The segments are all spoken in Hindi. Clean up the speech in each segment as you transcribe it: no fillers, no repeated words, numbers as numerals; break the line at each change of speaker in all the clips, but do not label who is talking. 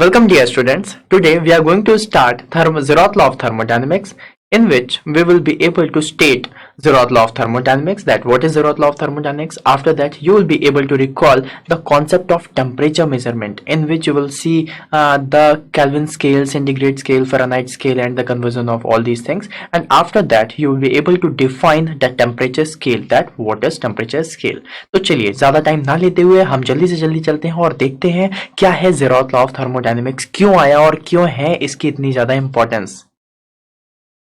Welcome dear students. Today we are going to start Zeroth law of thermodynamics, in which we will be able to state Zeroth law of thermodynamics, that what is Zeroth law of thermodynamics. After that you will be able to recall the concept of temperature measurement, in which you will see the Kelvin scale, centigrade scale, Fahrenheit scale and the conversion of all these things. And after that you will be able to define the temperature scale, that what is temperature scale. तो चलिए ज्यादा टाइम ना लेते हुए हम जल्दी से जल्दी चलते हैं और देखते हैं क्या है ज़ेरोथ लॉ ऑफ थर्मोडायनेमिक्स, क्यों आया और क्यों है इसकी इतनी ज्यादा इंपॉर्टेंस।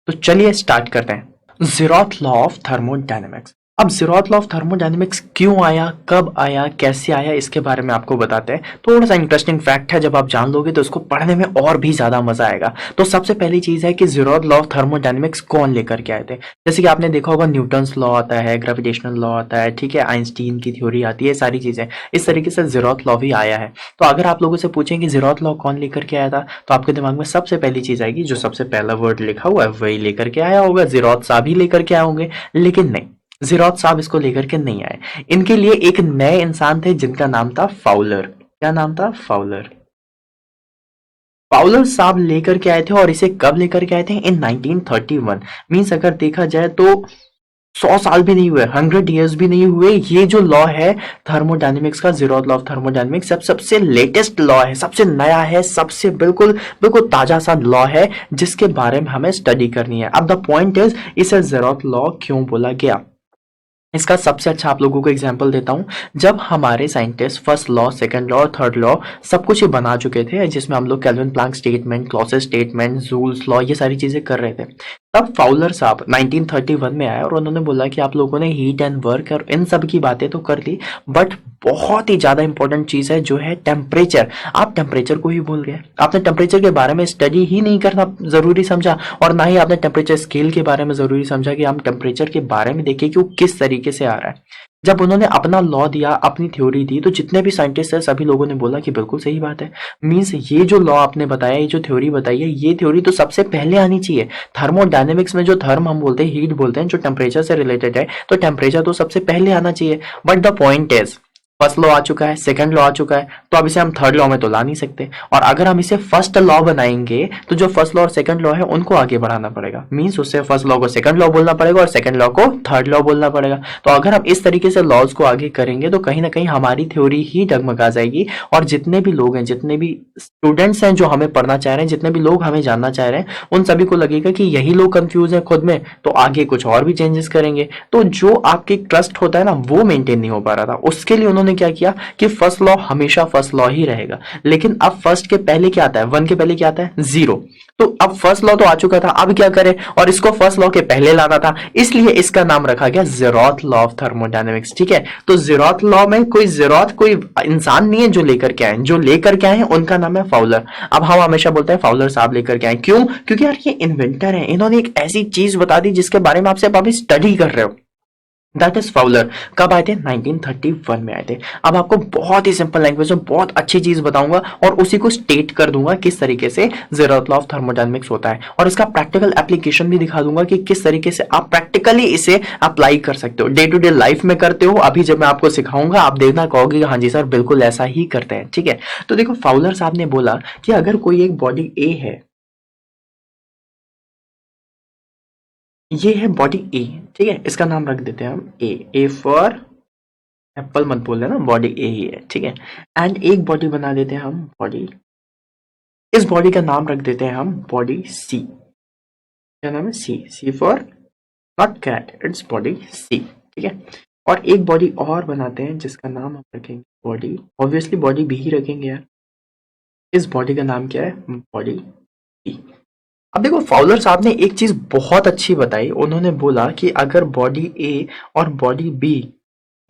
तो चलिए स्टार्ट करते हैं। Zeroth law of thermodynamics. अब ज़ेरोथ लॉ ऑफ थर्मोडायनेमिक्स क्यों आया, कब आया, कैसे आया, इसके बारे में आपको बताते हैं। थोड़ा सा इंटरेस्टिंग फैक्ट है, जब आप जान लोगे तो इसको पढ़ने में और भी ज्यादा मजा आएगा। तो सबसे पहली चीज है कि ज़ेरोथ लॉ ऑफ थर्मोडायनेमिक्स कौन लेकर के आए थे। जैसे कि आपने देखा होगा न्यूटन्स लॉ आता है, ग्रेविटेशनल लॉ आता है, ठीक है, आइंस्टीन की थ्योरी आती है, सारी चीजें इस तरीके से ज़ेरोथ लॉ भी आया है। तो अगर आप लोगों से पूछें कि ज़ेरोथ लॉ कौन लेकर के आया था, तो आपके दिमाग में सबसे पहली चीज आएगी, जो सबसे पहला वर्ड लिखा हुआ है वही लेकर के आया होगा, ज़ेरोथ साहब ही लेकर के आए होंगे। लेकिन नहीं, ज़ेरोथ साहब इसको लेकर के नहीं आए। इनके लिए एक नए इंसान थे जिनका नाम था फाउलर। क्या नाम था? फाउलर। फाउलर साहब लेकर के आए थे, और इसे कब लेकर के आए थे? इन 1931। मींस अगर देखा जाए तो 100 साल भी नहीं हुए, 100 इयर्स भी नहीं हुए। ये जो लॉ है थर्मोडायनेमिक्स का, ज़ेरोथ लॉ ऑफ थर्मोडायनेमिक्स, सबसे लेटेस्ट लॉ है, सबसे नया है, सबसे बिल्कुल बिल्कुल ताजा सा लॉ है जिसके बारे में हमें स्टडी करनी है। अब द पॉइंट इज, इसे ज़ेरोथ लॉ क्यों बोला गया। इसका सबसे अच्छा आप लोगों को एग्जांपल देता हूं। जब हमारे scientist first law, second law, third law सब कुछ ही बना चुके थे, जिसमें हम लोग Kelvin Planck statement, Clausius statement, Joule's law, ये सारी चीजें कर रहे थे, तब फाउलर साहब 1931 में आए और उन्होंने बोला कि आप लोगों ने हीट एंड वर्क और इन सब की बातें तो कर ली, बट बहुत ही ज्यादा इंपॉर्टेंट चीज है जो है टेम्परेचर। आप टेम्परेचर को ही भूल गए, आपने टेम्परेचर के बारे में स्टडी ही नहीं करना जरूरी समझा, और ना ही आपने टेम्परेचर स्केल के बारे में जरूरी समझा कि हम टेम्परेचर के बारे में देखें कि वो किस तरीके से आ रहा है। जब उन्होंने अपना लॉ दिया, अपनी थ्योरी दी, तो जितने भी साइंटिस्ट है सभी लोगों ने बोला कि बिल्कुल सही बात है। मींस ये जो लॉ आपने बताया, ये जो थ्योरी बताई है, ये थ्योरी तो सबसे पहले आनी चाहिए। थर्मोडायनेमिक्स में जो थर्म हम बोलते हैं, हीट बोलते हैं, जो टेम्परेचर से रिलेटेड है, तो टेम्परेचर तो सबसे पहले आना चाहिए। But the point is, first law आ चुका है, सेकंड लॉ आ चुका है, तो अब इसे हम थर्ड लॉ में तो ला नहीं सकते। और अगर हम इसे फर्स्ट लॉ बनाएंगे तो जो फर्स्ट लॉ और सेकंड लॉ है उनको आगे बढ़ाना पड़ेगा। मींस उससे फर्स्ट लॉ को सेकंड लॉ बोलना पड़ेगा और सेकंड लॉ को थर्ड लॉ बोलना पड़ेगा। तो अगर हम इस तरीके से लॉज को आगे करेंगे तो कहीं ना कहीं हमारी थ्योरी ही डगमगा जाएगी, और जितने भी लोग हैं, जितने भी स्टूडेंट्स हैं जो हमें पढ़ना चाह रहे हैं, जितने भी लोग हमें जानना चाह रहे हैं, उन सभी को लगेगा कि यही लोग कंफ्यूज है खुद में, तो आगे कुछ और भी चेंजेस करेंगे। तो जो आपके ट्रस्ट होता है ना, वो मेंटेन नहीं हो पा रहा था। उसके लिए उन्होंने क्या किया कि फर्स्ट लॉ हमेशा फर्स्ट लॉ ही रहेगा। लेकिन अब फर्स्ट के पहले क्या आता है? 1 के पहले क्या आता है? 0। तो अब फर्स्ट लॉ तो आ चुका था, अब क्या करें? और इसको फर्स्ट लॉ के पहले लाना था, इसलिए इसका नाम रखा गया ज़ेरोथ लॉ ऑफ थर्मोडायनेमिक्स। ठीक है, तो ज़ेरोथ लॉ में कोई ज़ेरोथ कोई इंसान नहीं है जो लेकर के आए, जो लेकर के आए हैं उनका नाम है फाउलर। अब हम हमेशा बोलते हैं फाउलर साहब लेकर के आए, क्यों? क्योंकि यार ये इन्वेंटर है, इन्होंने एक ऐसी चीज बता दी जिसके बारे में आपसे अभी स्टडी कर रहे हो। That is Fowler. कब आए थे? 1931 में आए थे। अब आपको बहुत ही सिंपल लैंग्वेज में बहुत अच्छी चीज बताऊंगा और उसी को स्टेट कर दूंगा किस तरीके से ज़ेरोथ लॉ ऑफ थर्मोडायनेमिक्स होता है, और इसका प्रैक्टिकल एप्लीकेशन भी दिखा दूंगा कि किस तरीके से आप प्रैक्टिकली इसे अप्लाई कर सकते हो, डे टू डे लाइफ में करते हो। अभी जब मैं आपको सिखाऊंगा आप देखना, कहोगे हाँ जी सर बिल्कुल ऐसा ही करते हैं। ठीक है, तो देखो फाउलर साहब ने बोला कि अगर कोई एक बॉडी ए है, ये है बॉडी ए, ठीक है, इसका नाम रख देते हैं हम ए। ए फॉर एप्पल मत बोल देना, बॉडी ए ही है, ठीक है। एंड एक बॉडी बना देते हैं हम बॉडी, इस बॉडी का नाम रख देते हैं हम बॉडी सी। क्या नाम है? C. C for not cat, it's body C, ठीक है। और एक बॉडी और बनाते हैं जिसका नाम हम रखेंगे बॉडी, ऑब्वियसली बॉडी बी ही रखेंगे यार। इस बॉडी का नाम क्या है? बॉडी सी। अब देखो फाउलर साहब ने एक चीज बहुत अच्छी बताई, उन्होंने बोला कि अगर बॉडी ए और बॉडी बी,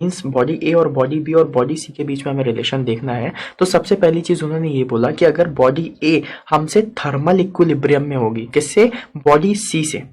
मीन्स बॉडी ए और बॉडी बी और बॉडी सी के बीच में हमें रिलेशन देखना है, तो सबसे पहली चीज उन्होंने ये बोला कि अगर बॉडी ए हमसे थर्मल इक्विलिब्रियम में होगी, किससे? बॉडी सी से,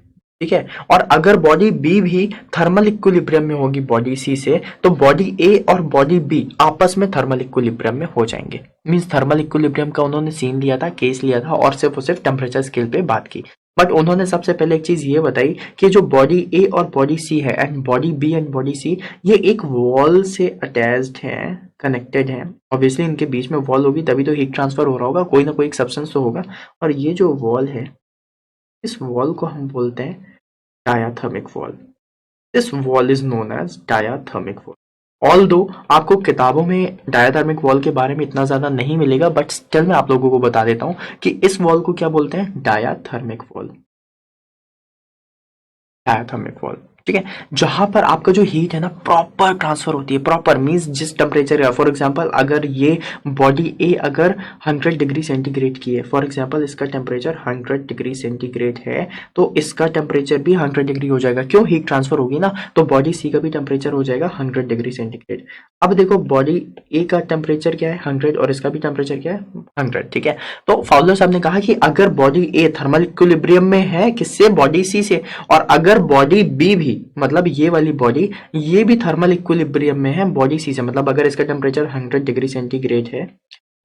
ठीक है, और अगर बॉडी बी भी थर्मल इक्विलिब्रियम में होगी बॉडी सी से, तो बॉडी ए और बॉडी बी आपस में थर्मल इक्विलिब्रियम में हो जाएंगे। मींस थर्मल इक्विलिब्रियम का उन्होंने सीन लिया था, केस लिया था, और सिर्फ टेम्परेचर स्केल पे बात की। बट उन्होंने सबसे पहले एक चीज ये बताई कि जो बॉडी ए और बॉडी सी है, and body B and body C, ये एक वॉल से अटैच्ड है। कनेक्टेड हैं, ऑब्वियसली इनके बीच में वॉल होगी तभी तो हीट ट्रांसफर हो रहा होगा, कोई ना कोई एक सब्सटेंस तो होगा। और ये जो वॉल है, इस वॉल को हम बोलते हैं diathermic wall. This wall is known as diathermic wall. Although आपको किताबों में डायाथर्मिक वॉल के बारे में इतना ज्यादा नहीं मिलेगा, बट स्टिल मैं आप लोगों को बता देता हूं कि इस वॉल को क्या बोलते हैं, डायाथर्मिक वॉल। डायाथर्मिक वॉल, ठीक है, जहां पर आपका जो हीट है ना प्रॉपर ट्रांसफर होती है। प्रॉपर मींस जिस टेम्परेचर, फॉर एग्जांपल अगर ये बॉडी ए अगर 100 डिग्री सेंटीग्रेड की है, फॉर एग्जांपल इसका टेम्परेचर 100 डिग्री सेंटीग्रेड है, तो इसका टेम्परेचर भी 100 डिग्री हो जाएगा। क्यों, हीट ट्रांसफर होगी ना, तो बॉडी सी का भी टेम्परेचर हो जाएगा 100 डिग्री सेंटीग्रेड। अब देखो बॉडी ए का टेम्परेचर क्या है 100 और इसका भी टेम्परेचर क्या है 100, ठीक है। तो फाउलर साहब ने कहा कि अगर बॉडी ए थर्मल इक्विलिब्रियम में है किससे, बॉडी सी से, और अगर बॉडी बी भी, मतलब ये वाली बॉडी, ये भी थर्मल इक्विलिब्रियम में है बॉडी सी से, मतलब अगर इसका टेम्परेचर 100 डिग्री सेंटीग्रेड है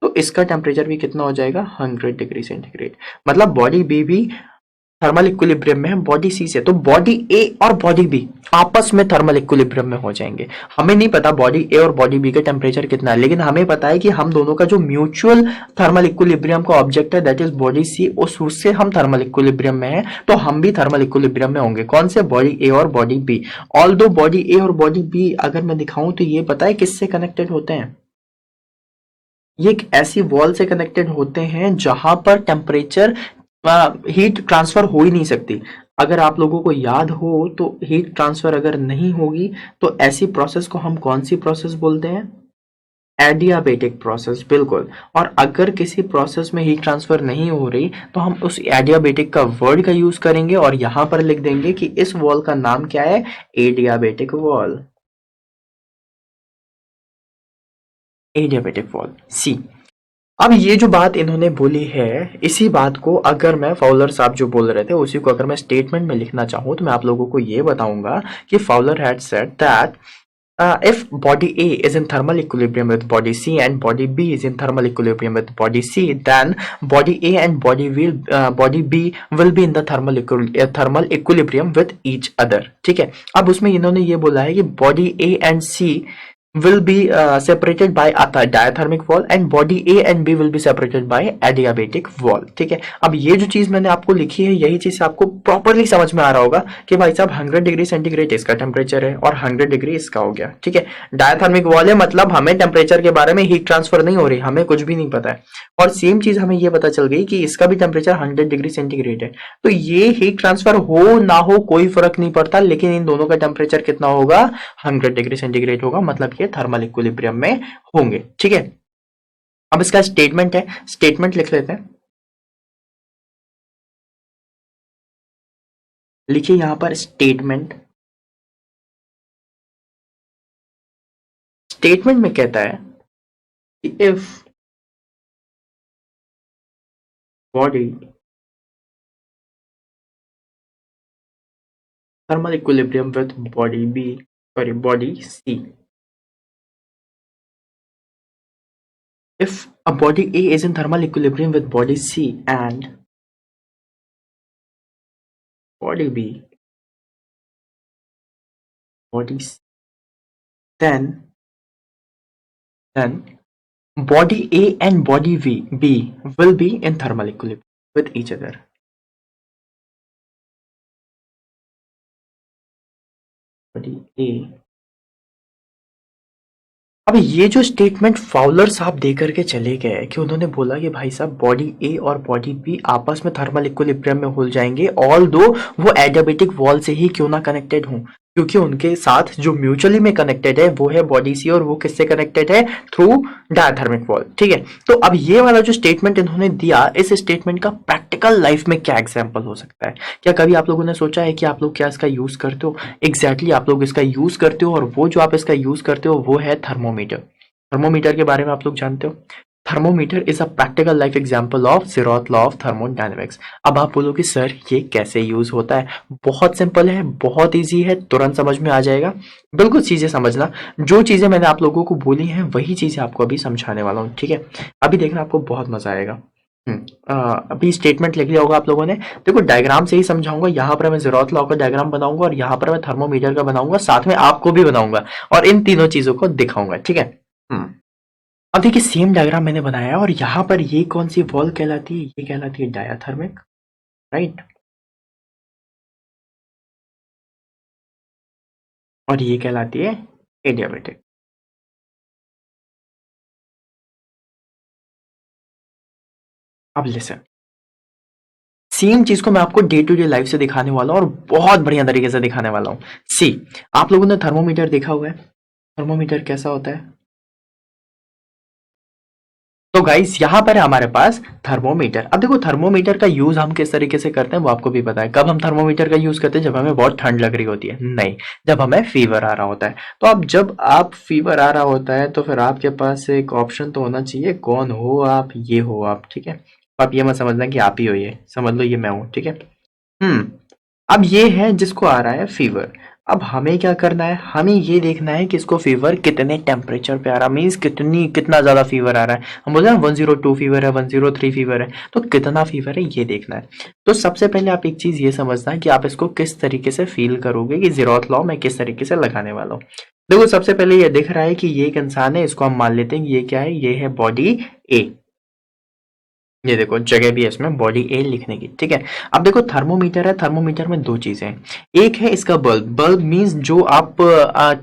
तो इसका टेम्परेचर भी कितना हो जाएगा 100 डिग्री सेंटीग्रेड, मतलब बॉडी बी भी थर्मल इक्विलिब्रियम में है बॉडी सी से। तो बॉडी ए और बॉडी बी आपस में थर्मल इक्विलिब्रियम में हो जाएंगे। हमें नहीं पता बॉडी ए और बॉडी बी का टेम्परेचर कितना है, लेकिन हमें पता है कि हम दोनों का जो म्यूचुअल थर्मल इक्विलिब्रियम का ऑब्जेक्ट है दैट इज बॉडी सी, उससे हम थर्मल इक्विलिब्रियम में है, तो हम भी थर्मल इक्विलिब्रियम में होंगे। कौन से, बॉडी ए और बॉडी बी। ऑल्दो बॉडी ए और बॉडी बी अगर मैं दिखाऊं तो ये पता है किससे कनेक्टेड होते हैं, ये एक ऐसी वॉल से कनेक्टेड होते हैं जहां पर टेम्परेचर, हीट ट्रांसफर हो ही नहीं सकती। अगर आप लोगों को याद हो तो हीट ट्रांसफर अगर नहीं होगी तो ऐसी प्रोसेस को हम कौन सी प्रोसेस बोलते हैं, एडियाबेटिक प्रोसेस, बिल्कुल। और अगर किसी प्रोसेस में हीट ट्रांसफर नहीं हो रही तो हम उस एडियाबेटिक का वर्ड का यूज करेंगे और यहां पर लिख देंगे कि इस वॉल का नाम क्या है, एडियाबेटिक वॉल। एडियाबेटिक वॉल, सी। अब ये जो बात इन्होंने बोली है, इसी बात को अगर मैं, फाउलर साहब जो बोल रहे थे उसी को अगर मैं स्टेटमेंट में लिखना चाहूँ तो मैं आप लोगों को ये बताऊंगा कि Fowler had said that if body A is in thermal equilibrium with body C and body B is in thermal equilibrium with body C, then body A and body B will be in the thermal equilibrium with each other, ठीक है। अब उसमें इन्होंने ये बोला है कि body A and C will be separated by a diathermic wall and body A and B will be separated by adiabatic wall, ठीक है। अब ये जो चीज मैंने आपको लिखी है यही चीज आपको प्रॉपरली समझ में आ रहा होगा कि भाई साहब 100 डिग्री सेंटीग्रेड इसका टेम्परेचर है और 100 डिग्री इसका हो गया, ठीक है। डायथर्मिक वॉल है, मतलब हमें टेम्परेचर के बारे में, हीट ट्रांसफर नहीं हो रही, हमें कुछ भी नहीं पता है। और सेम चीज हमें ये पता चल गई कि इसका भी टेम्परेचर 100 डिग्री सेंटीग्रेड है, तो ये हीट ट्रांसफर हो ना हो कोई फर्क नहीं पड़ता, लेकिन इन दोनों का टेम्परेचर कितना होगा 100 डिग्री सेंटीग्रेड होगा, मतलब ये थर्मल इक्विलिब्रियम में होंगे, ठीक है। अब इसका स्टेटमेंट है, स्टेटमेंट लिख लेते हैं। लिखिए यहां पर स्टेटमेंट। स्टेटमेंट में कहता है कि if body thermal equilibrium with body B, sorry, body C. If a body A is in thermal equilibrium with body C and body B, body C, then body A and body B will be in thermal equilibrium with each other. Body A। अब ये जो स्टेटमेंट फाउलर साहब दे करके चले गए कि उन्होंने बोला कि भाई साहब बॉडी ए और बॉडी बी आपस में थर्मल इक्विलिब्रियम में हो जाएंगे, ऑल दो वो एडियाबेटिक वॉल से ही क्यों ना कनेक्टेड हों, क्योंकि उनके साथ जो म्यूचुअली में कनेक्टेड है वो है बॉडी सी और वो किससे कनेक्टेड है, थ्रू डायथर्मिक वॉल, ठीक है। तो अब ये वाला जो स्टेटमेंट इन्होंने दिया, इस स्टेटमेंट का प्रैक्टिकल लाइफ में क्या एग्जाम्पल हो सकता है। क्या कभी आप लोगों ने सोचा है कि आप लोग क्या इसका यूज करते हो, एग्जैक्टली आप लोग इसका यूज करते हो, और वो जो आप इसका यूज करते हो वो है थर्मोमीटर। थर्मोमीटर के बारे में आप लोग जानते हो, thermometer is a practical life example of zeroth law of thermodynamics. अब आप बोलोगे सर ये कैसे यूज होता है, बहुत सिंपल है, बहुत इजी है, तुरंत समझ में आ जाएगा। बिल्कुल चीजें समझना, जो चीजें मैंने आप लोगों को बोली हैं वही चीजें आपको अभी समझाने वाला हूँ, ठीक है। अभी देखना आपको बहुत मजा आएगा। अभी स्टेटमेंट लिख लिया होगा आप लोगों ने, देखो डायग्राम से ही समझाऊंगा। यहाँ पर मैं ज़ेरोथ लॉ का डायग्राम बनाऊंगा और यहाँ पर मैं थर्मोमीटर का बनाऊंगा, साथ में आपको भी बनाऊंगा और इन तीनों चीजों को दिखाऊंगा, ठीक है। अब देखिए सेम डायग्राम मैंने बनाया है और यहाँ पर ये कौन सी वॉल कहलाती है, ये कहलाती है डायाथर्मिक, राइट, और ये कहलाती है एडियाबेटिक। अब लिसन, सेम चीज को मैं आपको डे टू डे लाइफ से दिखाने वाला हूँ और बहुत बढ़िया तरीके से दिखाने वाला हूँ। सी, आप लोगों ने थर्मोमीटर देखा हुआ है, थर्मोमीटर कैसा होता है? तो गाइस यहाँ पर है हमारे पास थर्मोमीटर। अब देखो थर्मोमीटर का यूज हम किस तरीके से करते हैं वो आपको भी पता है। कब हम थर्मोमीटर का यूज करते हैं? जब हमें बहुत ठंड लग रही होती है, नहीं, जब हमें फीवर आ रहा होता है। तो अब जब आप फीवर आ रहा होता है तो फिर आपके पास एक ऑप्शन तो होना चाहिए, कौन हो आप, ये हो आप, ठीक है। आप ये मत समझना कि आप ही हो, ये समझ लो ये मैं हूँ, ठीक है। हम्म, अब ये है जिसको आ रहा है फीवर। अब हमें क्या करना है, हमें ये देखना है कि इसको फीवर कितने टेम्परेचर पे आ रहा है, मीन्स कितना ज्यादा फीवर आ रहा है। हम बोलते हैं 102 फीवर है, 103 फीवर है, तो कितना फीवर है ये देखना है। तो सबसे पहले आप एक चीज ये समझना है कि आप इसको किस तरीके से फील करोगे, कि जीरोथ लॉ मैं किस तरीके से लगाने वाला हूँ। देखो सबसे पहले ये दिख रहा है कि ये एक इंसान है, इसको हम मान लेते हैं कि ये क्या है, ये है बॉडी ए। ये देखो जगह भी है इसमें बॉडी ए लिखने की, ठीक है। अब देखो थर्मोमीटर है, थर्मोमीटर में दो चीजें हैं। एक है इसका बल्ब, बल्ब मींस जो आप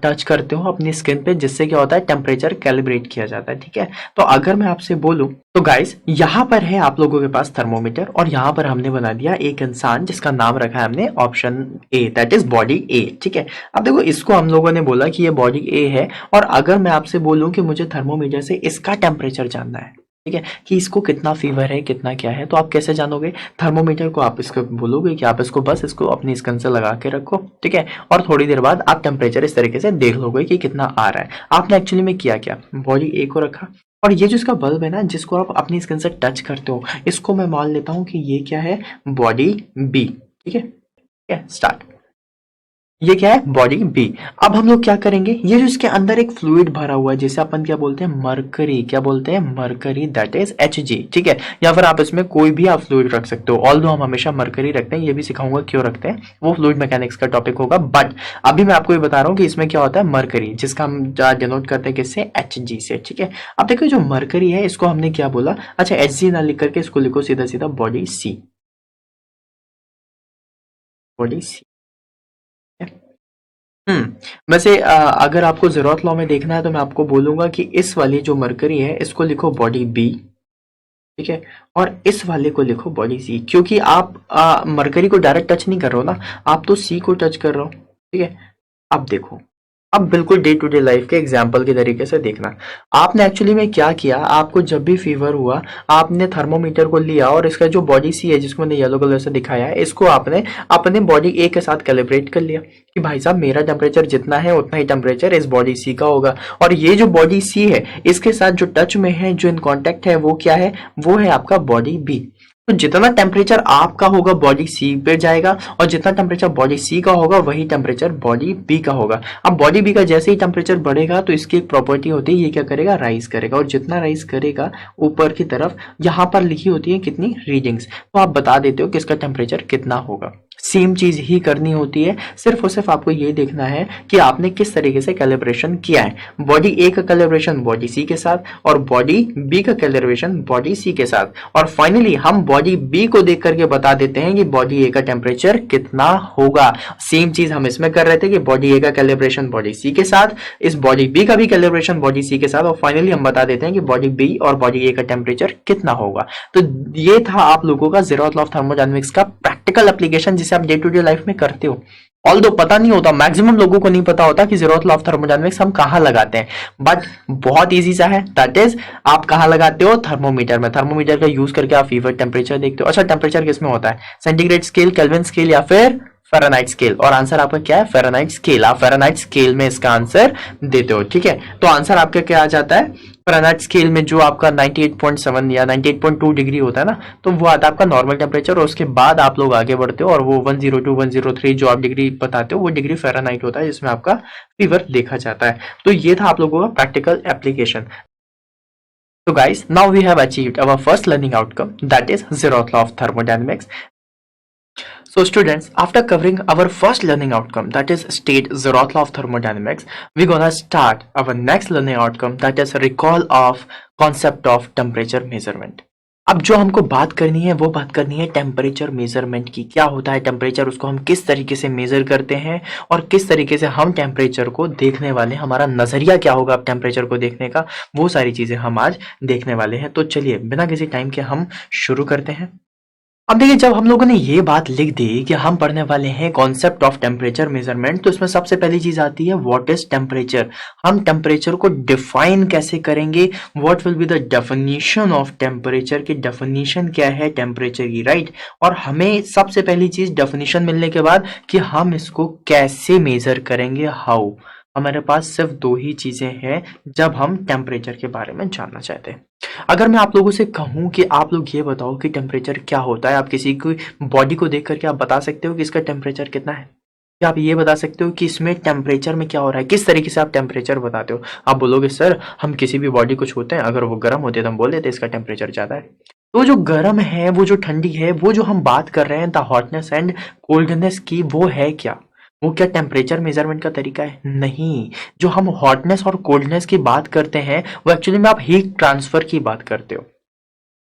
टच करते हो अपनी स्किन पे, जिससे क्या होता है टेम्परेचर कैलिब्रेट किया जाता है, ठीक है। तो अगर मैं आपसे बोलूं तो गाइस यहाँ पर है आप लोगों के पास थर्मोमीटर और यहाँ पर हमने बना दिया एक इंसान जिसका नाम रखा है हमने option A, that is body A, ठीक है। अब देखो इसको हम लोगों ने बोला कि ये बॉडी ए है और अगर मैं आपसे बोलूं कि मुझे थर्मोमीटर से इसका टेम्परेचर जानना है, ठीक है, कि इसको कितना फीवर है कितना क्या है, तो आप कैसे जानोगे? थर्मोमीटर को आप इसको बोलोगे कि आप इसको बस इसको अपनी स्किन से लगा के रखो, ठीक है, और थोड़ी देर बाद आप टेम्परेचर इस तरीके से देख लोगे कि कितना आ रहा है। आपने एक्चुअली में किया क्या, बॉडी ए को रखा और ये जो इसका बल्ब है ना जिसको आप अपनी स्किन से टच करते हो, इसको मैं मान लेता हूँ कि ये क्या है, बॉडी बी, ठीक है। स्टार्ट, ये क्या है, बॉडी बी। अब हम लोग क्या करेंगे, ये जो इसके अंदर एक फ्लूइड भरा हुआ है जिसे अपन क्या बोलते हैं, मरकरी, क्या बोलते हैं, मरकरी, दैट इज Hg, ठीक है। या फिर आप इसमें कोई भी आप फ्लूइड रख सकते हो, ऑल्दो हम हमेशा मरकरी रखते हैं, ये भी सिखाऊंगा क्यों रखते हैं, वो फ्लूइड मैकेनिक्स का टॉपिक होगा, बट अभी मैं आपको ये बता रहा हूँ कि इसमें क्या होता है, मरकरी, जिसका हम डिनोट करते हैं किससे, Hg से, ठीक है। अब देखो जो मरकरी है इसको हमने क्या बोला, अच्छा Hg ना लिख करके इसको लिखो सीधा सीधा बॉडी सी, बॉडी सी। वैसे अगर आपको ज़रूरत लॉ में देखना है तो मैं आपको बोलूंगा कि इस वाली जो मरकरी है इसको लिखो बॉडी बी, ठीक है, और इस वाले को लिखो बॉडी सी, क्योंकि आप मरकरी को डायरेक्ट टच नहीं कर रहे हो ना, आप तो सी को टच कर रहे हो, ठीक है। अब देखो, अब बिल्कुल डे टू डे लाइफ के एग्जाम्पल के तरीके से देखना, आपने एक्चुअली में क्या किया, आपको जब भी फीवर हुआ आपने थर्मोमीटर को लिया और इसका जो बॉडी सी है जिसको मैंने येलो कलर से दिखाया है, इसको आपने अपने बॉडी ए के साथ कैलिब्रेट कर लिया कि भाई साहब मेरा टेम्परेचर जितना है उतना ही टेम्परेचर इस बॉडी सी का होगा, और ये जो बॉडी सी है इसके साथ जो टच में है, जो इन कॉन्टेक्ट है, वो क्या है, वो है आपका बॉडी बी। तो जितना टेम्परेचर आपका होगा बॉडी सी पे जाएगा और जितना टेम्परेचर बॉडी सी का होगा वही टेम्परेचर बॉडी बी का होगा। अब बॉडी बी का जैसे ही टेम्परेचर बढ़ेगा तो इसकी एक प्रॉपर्टी होती है, ये क्या करेगा, राइज करेगा, और जितना राइज करेगा ऊपर की तरफ, यहाँ पर लिखी होती है कितनी रीडिंग्स, तो आप बता देते हो कि इसका टेम्परेचर कितना होगा। सेम चीज ही करनी होती है, सिर्फ और सिर्फ आपको ये देखना है कि आपने किस तरीके से कैलिब्रेशन किया है। बॉडी ए का कैलिब्रेशन बॉडी सी के साथ और बॉडी बी का कैलिब्रेशन बॉडी सी के साथ, और फाइनली हम बॉडी बी को देख करके बता देते हैं कि बॉडी ए का टेम्परेचर कितना होगा। सेम चीज हम इसमें कर रहे थे कि बॉडी ए का कैलिब्रेशन बॉडी सी के साथ, इस बॉडी बी का भी कैलिब्रेशन बॉडी सी के साथ, और फाइनली हम बता देते हैं कि बॉडी बी और बॉडी ए का टेम्परेचर कितना होगा। तो ये था आप लोगों का जीरोथ लॉ ऑफ थर्मोडायनेमिक्स का प्रैक्टिकल एप्लीकेशन जिसे आप डे टू डे लाइफ में करते हो। ऑल्दो पता नहीं होता, मैक्सिमम लोगों को नहीं पता होता कि जीरोथ लॉ ऑफ थर्मोडायनेमिक्स हम कहाँ लगाते हैं, बट बहुत इजी सा है, दैट इज आप कहाँ लगाते हो, थर्मोमीटर में। थर्मोमीटर का यूज करके आप फीवर टेम्परेचर देखते हो। अच्छा टेम्परेचर किसमें होता है, सेंटीग्रेड स्केल, केल्विन स्केल या फिर फ़ारेनहाइट स्केल, और आंसर आपका क्या है, फ़ारेनहाइट स्केल। आप फ़ारेनहाइट स्केल में इसका आंसर देते हो, ठीक है। तो आंसर आपका क्या आ जाता है, फ़ारेनहाइट स्केल में जो आपका 98.7 या 98.2 डिग्री होता है ना, तो वो आता है आपका नॉर्मल टेम्परेचर, और उसके बाद आप लोग आगे बढ़ते हो और वो 102 103 जो आप डिग्री बताते हो वो डिग्री फ़ारेनहाइट होता है जिसमें आपका फीवर देखा जाता है। तो ये था आप लोगों का practical application. So guys, now we have achieved our first learning outcome, that is zeroth law of thermodynamics. So students, after covering our first learning outcome, that is state zeroth law of thermodynamics, we're gonna start our next learning outcome, that is recall of concept of temperature measurement. अब जो हमको बात करनी है वो बात करनी है टेम्परेचर मेजरमेंट की। क्या होता है टेम्परेचर, उसको हम किस तरीके से मेजर करते हैं और किस तरीके से हम टेम्परेचर को देखने वाले हैं, हमारा नजरिया क्या होगा अब टेम्परेचर को देखने का, वो सारी चीजें हम आज देखने वाले हैं। तो चलिए बिना किसी टाइम के हम शुरू करते हैं। अब देखिए, जब हम लोगों ने ये बात लिख दी कि हम पढ़ने वाले हैं कॉन्सेप्ट ऑफ टेम्परेचर मेजरमेंट, तो इसमें सबसे पहली चीज आती है व्हाट इज टेम्परेचर। हम टेम्परेचर को डिफाइन कैसे करेंगे, what will be the definition of temperature, की डेफिनेशन क्या है टेम्परेचर की, राइट। और हमें सबसे पहली चीज डेफिनेशन मिलने के बाद कि हम इसको कैसे मेजर करेंगे, हाउ। हमारे पास सिर्फ दो ही चीजें हैं जब हम टेम्परेचर के बारे में जानना चाहते हैं। अगर मैं आप लोगों से कहूं कि आप लोग ये बताओ कि टेम्परेचर क्या होता है, आप किसी की बॉडी को देख करके आप बता सकते हो कि इसका टेम्परेचर कितना है? क्या आप ये बता सकते हो कि इसमें टेम्परेचर में क्या हो रहा है? किस तरीके से आप टेम्परेचर बताते हो? आप बोलोगे सर हम किसी भी बॉडी को छूते हैं, अगर वो गर्म होती है तो हम बोल देते हैं इसका टेम्परेचर ज्यादा है। तो जो गर्म है, वो जो ठंडी है, वो जो हम बात कर रहे हैं द हॉटनेस एंड कोल्डनेस की, वो है क्या? वो क्या टेम्परेचर मेजरमेंट का तरीका है? नहीं। जो हम हॉटनेस और कोल्डनेस की बात करते हैं वो एक्चुअली में आप हीट ट्रांसफर की बात करते हो।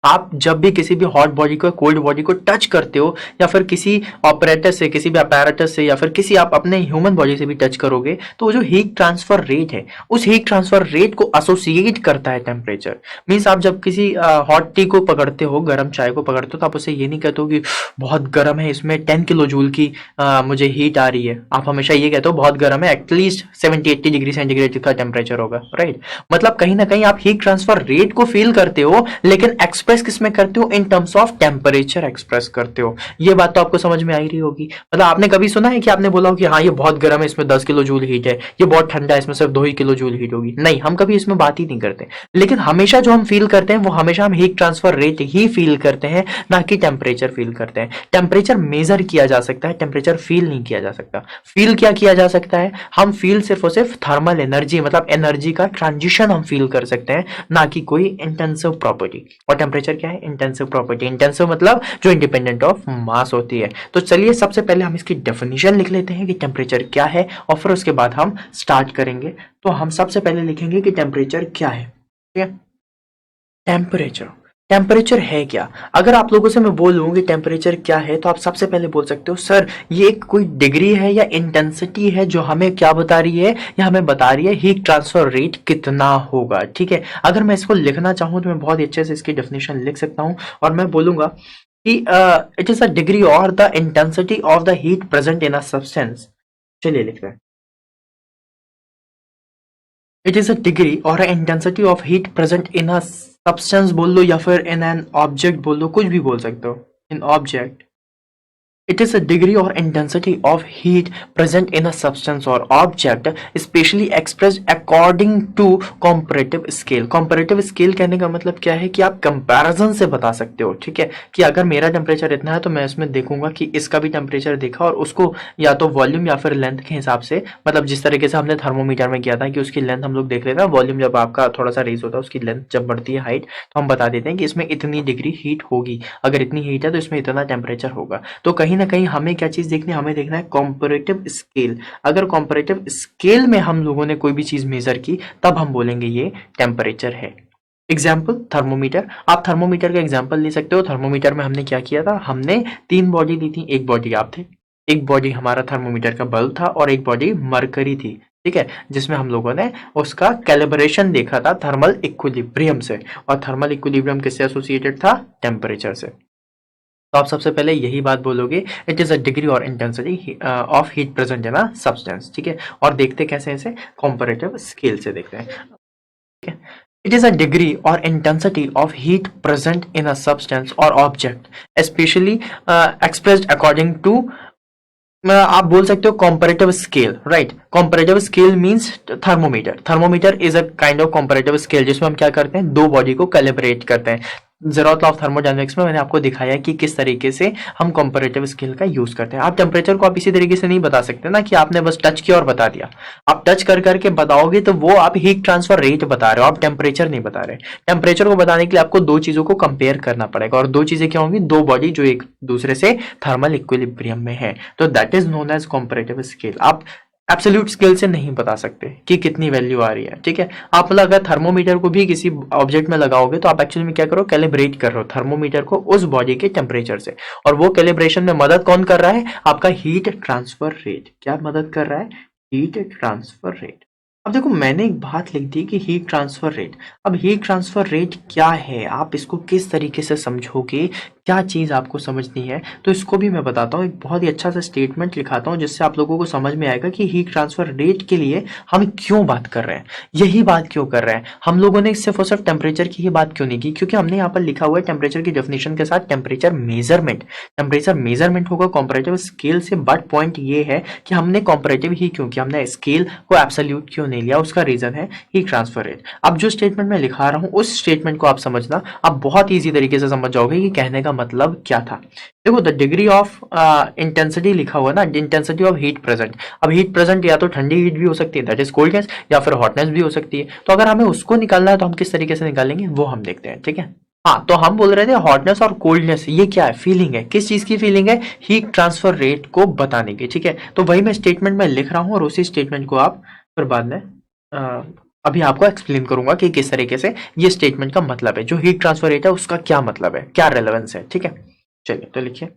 आप जब भी किसी भी हॉट बॉडी को, कोल्ड बॉडी को टच करते हो, या फिर किसी ऑपरेटस से, किसी भी अपैरेटस से, या फिर किसी आप अपने ह्यूमन बॉडी से भी टच करोगे, तो वो जो हीट ट्रांसफर रेट है, उस हीट ट्रांसफर रेट को एसोसिएट करता है टेम्परेचर। मीन्स आप जब किसी हॉट टी को पकड़ते हो, गर्म चाय को पकड़ते हो, तो आप उसे ये नहीं कहते हो कि बहुत गर्म है, इसमें 10 किलो जूल की मुझे हीट आ रही है। आप हमेशा ये कहते हो बहुत गर्म है, एटलीस्ट 70-80 डिग्री सेंटीग्रेड का टेम्परेचर होगा, राइट। मतलब कहीं ना कहीं आप हीट ट्रांसफर रेट को फील करते हो, लेकिन एक्सप्रेस किसमें करते हो? In terms of temperature express करते हो। ये बात तो आपको समझ में आ ही रही होगी। मतलब आपने कभी सुना है कि आपने बोला हो कि हाँ ये बहुत गर्म है, इसमें 10 किलो जूल हीट है, ये बहुत ठंडा है, इसमें सिर्फ 2 ही किलो जूल हीट होगी? नहीं, हम कभी इसमें बात ही नहीं करते। लेकिन हमेशा जो हम फील करते हैं वो हमेशा हम हीट ट्रांसफर रेट ही फील करते हैं, ना कि टेम्परेचर फील करते हैं। टेम्परेचर मेजर किया जा सकता है, टेम्परेचर फील नहीं किया जा सकता। फील क्या किया जा सकता है? हम फील सिर्फ और सिर्फ थर्मल एनर्जी, मतलब एनर्जी का ट्रांजिशन हम फील कर सकते हैं, ना कि कोई इंटेंसिव प्रॉपर्टी। और टेम्परेचर क्या है? Intensive property. इंटेंसिव मतलब जो इंडिपेंडेंट ऑफ मास होती है। तो चलिए सबसे पहले हम इसकी डेफिनेशन लिख लेते हैं कि टेम्परेचर क्या है, और फिर उसके बाद हम स्टार्ट करेंगे। तो हम सबसे पहले लिखेंगे कि टेम्परेचर क्या है। ठीक है, टेम्परेचर, टेम्परेचर है क्या? अगर आप लोगों से मैं बोलूं कि टेम्परेचर क्या है, तो आप सबसे पहले बोल सकते हो सर ये कोई डिग्री है या इंटेंसिटी है जो हमें क्या बता रही है, या हमें बता रही है हीट ट्रांसफर रेट कितना होगा। ठीक है, अगर मैं इसको लिखना चाहूं तो मैं बहुत ही अच्छे से इसकी डेफिनेशन लिख सकता हूं, और मैं बोलूंगा कि इट इज अ डिग्री और the intensity of the heat present in a substance. चलिए लिख रहे हैं, it is a degree or intensity of heat present in a substance बोल लो, या फिर इन एन ऑब्जेक्ट बोल लो, कुछ भी बोल सकते हो। इन object, it is a degree or intensity of heat present in a substance or object, especially expressed according to comparative scale। comparative scale कहने का मतलब क्या है कि आप कंपैरिजन से बता सकते हो। ठीक है, कि अगर मेरा टेम्परेचर इतना है तो मैं इसमें देखूंगा कि इसका भी टेम्परेचर देखा, और उसको या तो वॉल्यूम या फिर लेंथ के हिसाब से, मतलब जिस तरीके से हमने थर्मोमीटर में किया था कि उसकी लेंथ हम लोग देख लेते हैं, वॉल्यूम जब आपका थोड़ा सा रेज होता है, उसकी लेंथ जब बढ़ती है, हाइट, तो हम बता देते हैं कि इसमें इतनी डिग्री हीट होगी, अगर इतनी हीट है तो इसमें इतना टेम्परेचर होगा। तो कहीं ना कहीं हमें क्या चीज देखनी है? हमें देखना है कॉम्परेटिव स्केल। अगर कॉम्परेटिव स्केल में हम लोगों ने कोई भी चीज मेजर की, तब हम बोलेंगे ये टेम्परेचर है। एग्जाम्पल थर्मोमीटर, आप थर्मोमीटर का एग्जाम्पल ले सकते हो। थर्मोमीटर में हमने क्या किया था? हमने 3 बॉडी ली थी, एक बॉडी आप थे, एक बॉडी हमारा थर्मोमीटर का बल्ब था, और एक बॉडी मरकरी थी। ठीक है, जिसमें हम लोगों ने उसका कैलिब्रेशन देखा था थर्मल इक्विलिब्रियम से, और थर्मल इक्विलिब्रियम किससे एसोसिएटेड था? टेम्परेचर से। तो आप सबसे पहले यही बात बोलोगे, it is a degree or intensity of heat present in a substance. ठीक है, और देखते कैसे इसे? कंपैरेटिव स्केल से देखते हैं। ठीक है, it is a degree or intensity of heat present in a substance or object, especially expressed according to, आप बोल सकते हो comparative scale, right. Comparative scale means thermometer. Thermometer is a kind of comparative scale, जिसमें हम क्या करते हैं? दो बॉडी को कैलिब्रेट करते हैं। ज़ेरोथ लॉ ऑफ थर्मोडायनेमिक्स में मैंने आपको दिखाया कि किस तरीके से हम कंपैरेटिव स्केल का यूज करते हैं। आप टेम्परेचर को आप इसी तरीके से नहीं बता सकते ना कि आपने बस टच किया और बता दिया। आप टच कर करके बताओगे तो वो आप हीट ट्रांसफर रेट बता रहे हो, आप टेम्परेचर नहीं बता रहे। टेम्परेचर को बताने के लिए आपको दो चीजों को कंपेयर करना पड़ेगा, और दो चीजें क्या होंगी? दो बॉडी जो एक दूसरे से थर्मल इक्विलिब्रियम में है, तो that is known as comparative scale. आप एब्सोल्यूट स्केल से नहीं बता सकते कि कितनी वैल्यू आ रही है, ठीक है। आप मतलब अगर थर्मोमीटर को भी किसी ऑब्जेक्ट में लगाओगे तो आप एक्चुअली में क्या करो, कैलिब्रेट कर रहे हो थर्मोमीटर को उस बॉडी के टेम्परेचर से, और वो कैलिब्रेशन में मदद कौन कर रहा है? आपका हीट ट्रांसफर रेट। क्या मदद कर रहा है? Heat transfer rate. अब देखो मैंने एक बात लिख दी कि हीट ट्रांसफर रेट। अब हीट ट्रांसफर रेट क्या है, आप इसको किस तरीके से समझोगे, क्या चीज आपको समझनी है, तो इसको भी मैं बताता हूँ। एक बहुत ही अच्छा सा स्टेटमेंट लिखाता हूँ जिससे आप लोगों को समझ में आएगा कि हीट ट्रांसफर रेट के लिए हम क्यों बात कर रहे हैं, यही बात क्यों कर रहे हैं हम लोगों ने। सिर्फ और सिर्फ टेम्परेचर की ही बात क्यों नहीं की? क्योंकि हमने यहाँ पर लिखा हुआ है टेम्परेचर की डेफिनेशन के साथ टेम्परेचर मेजरमेंट। टेम्परेचर मेजरमेंट होगा कंपैरेटिव स्केल से, बट पॉइंट ये है कि हमने कंपैरेटिव ही क्यों किया, हमने स्केल को एब्सोल्यूट क्यों नहीं लिया, उसका रीजन है हीट ट्रांसफर रेट। अब जो स्टेटमेंट मैं लिखा रहा हूँ उस स्टेटमेंट को आप समझना, आप बहुत ईजी तरीके से समझ जाओगे कि कहने का मतलब क्या था। देखो द डिग्री ऑफ इंटेंसिटी लिखा हुआ ना, इंटेंसिटी ऑफ हीट प्रेजेंट। अब हीट प्रेजेंट या तो ठंडी हीट भी हो सकती है, दैट इज कोल्डनेस, या फिर हॉटनेस भी हो सकती है। तो अगर हमें उसको निकालना है तो हम किस तरीके से निकालेंगे वो हम देखते हैं, ठीक है। हाँ, तो हम बोल रहे थे हॉटनेस और कोल्डनेस ये क्या है? फीलिंग है। किस चीज की फीलिंग है? हीट ट्रांसफर रेट को बताने की, ठीक है। तो वही मैं स्टेटमेंट में लिख रहा हूँ, और उसी स्टेटमेंट को आप फिर बाद में अ, अभी आपको एक्सप्लेन करूंगा कि किस तरीके से ये स्टेटमेंट का मतलब है, जो हीट ट्रांसफर रेट है उसका क्या मतलब है, क्या रेलेवेंस है, ठीक है। चलिए तो लिखिए,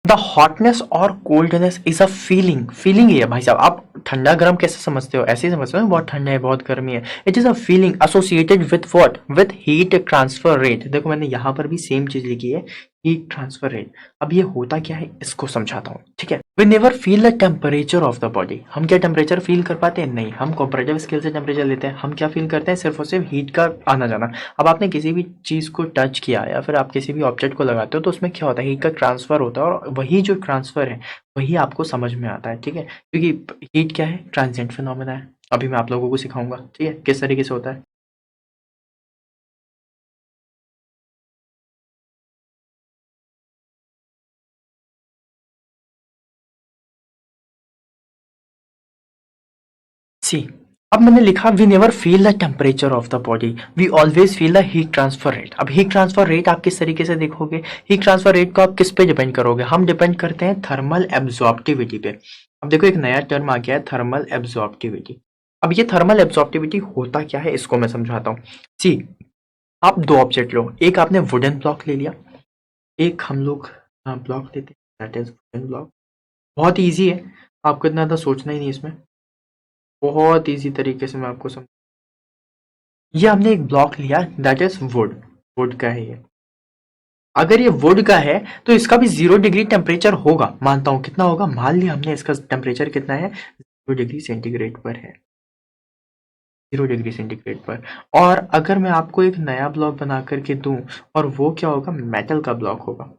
the hotness or coldness is a feeling. Feeling ही है भाई साहब। आप ठंडा गर्म कैसे समझते हो? ऐसे ही समझते हो ना, बहुत ठंडा है बहुत गर्मी है। It is a feeling associated with what? With heat transfer rate. देखो मैंने यहां पर भी सेम चीज लिखी है, हीट ट्रांसफर रेट। अब ये होता क्या है इसको समझाता हूँ, ठीक है। We never feel the temperature of the body. हम क्या टेम्परेचर फील कर पाते हैं? नहीं। हम कंपैरेटिव स्केल से टेम्परेचर लेते हैं, हम क्या फील करते हैं? सिर्फ और सिर्फ हीट का आना जाना। अब आपने किसी भी चीज को टच किया या फिर आप किसी भी ऑब्जेक्ट को लगाते हो तो उसमें क्या होता है? हीट का ट्रांसफर होता है, और वही जो ट्रांसफर है वही आपको समझ में आता है, ठीक है। क्योंकि हीट क्या है? ट्रांजिएंट फिनोमेना है। अभी मैं आप लोगों को सिखाऊंगा, ठीक है, किस तरीके से होता है। सी, अब मैंने लिखा we never feel the temperature of the body, we always feel the heat transfer rate. अब हीट ट्रांसफर रेट आप किस तरीके से देखोगे? हीट ट्रांसफर रेट को आप किस पे डिपेंड करोगे? हम डिपेंड करते हैं थर्मल एब्जॉर्प्टिविटी पे। अब देखो एक नया टर्म आ गया है, थर्मल एब्जॉर्प्टिविटी। अब ये थर्मल एब्जॉर्प्टिविटी होता क्या है इसको मैं समझाता हूँ। सी, आप दो ऑब्जेक्ट लो, एक आपने वुडन ब्लॉक ले लिया, एक हम लोग ब्लॉक लेते हैं, दैट इज वुडन ब्लॉक। बहुत इजी है, आपको इतना ज़्यादा सोचना ही नहीं इसमें, बहुत इजी तरीके से मैं आपको समझ। ये हमने एक ब्लॉक लिया, दैट इज वुड। वुड का है ये। अगर ये वुड का है तो इसका भी 0 डिग्री टेम्परेचर होगा, मानता हूं। कितना होगा? मान लिया हमने इसका टेम्परेचर कितना है, 0 डिग्री सेंटीग्रेड पर है, 0 डिग्री सेंटीग्रेड पर। और अगर मैं आपको एक नया ब्लॉक बना करके दूं, और वो क्या होगा? मेटल का ब्लॉक होगा।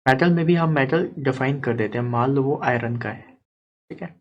मेटल में भी हम मेटल डिफाइन कर देते हैं, मान लो वो आयरन का है, ठीक है।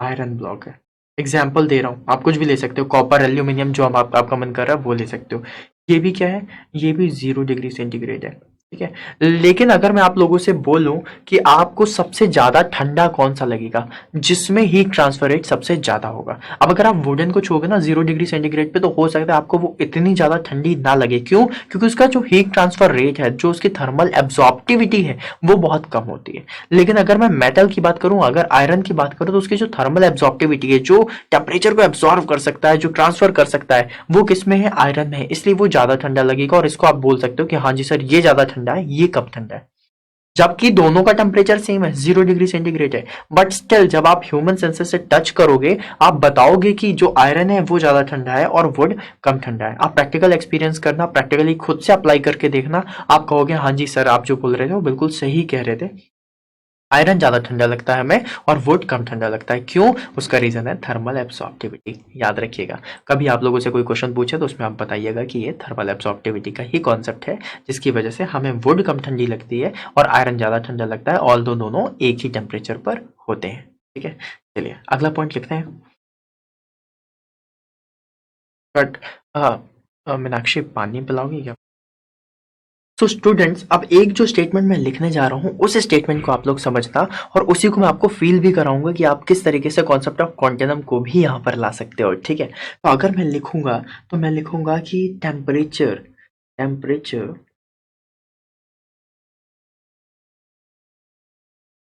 आयरन ब्लॉक है, एग्जाम्पल दे रहा हूँ, आप कुछ भी ले सकते हो, कॉपर, एल्यूमिनियम, जो आपका मन कर रहा है वो ले सकते हो। ये भी क्या है? ये भी 0 डिग्री सेंटीग्रेड है, ठीक है। लेकिन अगर मैं आप लोगों से बोलूं कि आपको सबसे ज्यादा ठंडा कौन सा लगेगा, जिसमें हीट ट्रांसफर रेट सबसे ज्यादा होगा। अब अगर आप वुडन को छूओगे ना 0 डिग्री सेंटीग्रेड पे, तो हो सकता है आपको वो इतनी ज्यादा ठंडी ना लगे। क्यों? क्योंकि उसका जो हीट ट्रांसफर रेट है, जो उसकी थर्मल एब्जॉर्प्टिविटी है, वो बहुत कम होती है। लेकिन अगर मैं मेटल की बात करूं, अगर आयरन की बात करूं, तो उसकी जो थर्मल एब्जॉर्प्टिविटी है, जो टेम्परेचर को एब्जॉर्व कर सकता है, जो ट्रांसफर कर सकता है, वो किस में है? आयरन में है। इसलिए वो ज्यादा ठंडा लगेगा, और इसको आप बोल सकते हो कि हाँ जी सर ये ज्यादा ठंडा है, ये कम ठंडा है। जबकि दोनों का टेम्परेचर सेम है, 0 डिग्री सेंटीग्रेड है। बट स्टिल जब आप ह्यूमन सेंसेस से टच करोगे, आप बताओगे कि जो आयरन है वो ज्यादा ठंडा है और वुड कम ठंडा है। आप प्रैक्टिकल एक्सपीरियंस करना, प्रैक्टिकली खुद से अप्लाई करके देखना, आप कहोगे हाँ जी सर आप जो बोल रहे थे वो बिल्कुल सही कह रहे थे। आयरन ज्यादा ठंडा लगता है हमें, और वुड कम ठंडा लगता है। क्यों? उसका रीजन है थर्मल एब्सॉर्प्टिविटी। याद रखिएगा, कभी आप लोगों से कोई क्वेश्चन पूछे तो उसमें आप बताइएगा कि ये थर्मल एब्सॉर्प्टिविटी का ही कॉन्सेप्ट है, जिसकी वजह से हमें वुड कम ठंडी लगती है और आयरन ज्यादा ठंडा लगता है, ऑल दोनों एक ही टेम्परेचर पर होते हैं, ठीक है। चलिए अगला पॉइंट लिखते हैं। बट मीनाक्षी पानी पिलाओगी क्या? सो स्टूडेंट्स, अब एक जो स्टेटमेंट मैं लिखने जा रहा हूँ उस स्टेटमेंट को आप लोग समझना, और उसी को मैं आपको फील भी कराऊंगा कि आप किस तरीके से कॉन्सेप्ट ऑफ क्वांटिज्म को भी यहाँ पर ला सकते हो। ठीक है, तो अगर मैं लिखूंगा तो मैं लिखूंगा कि temperature temperature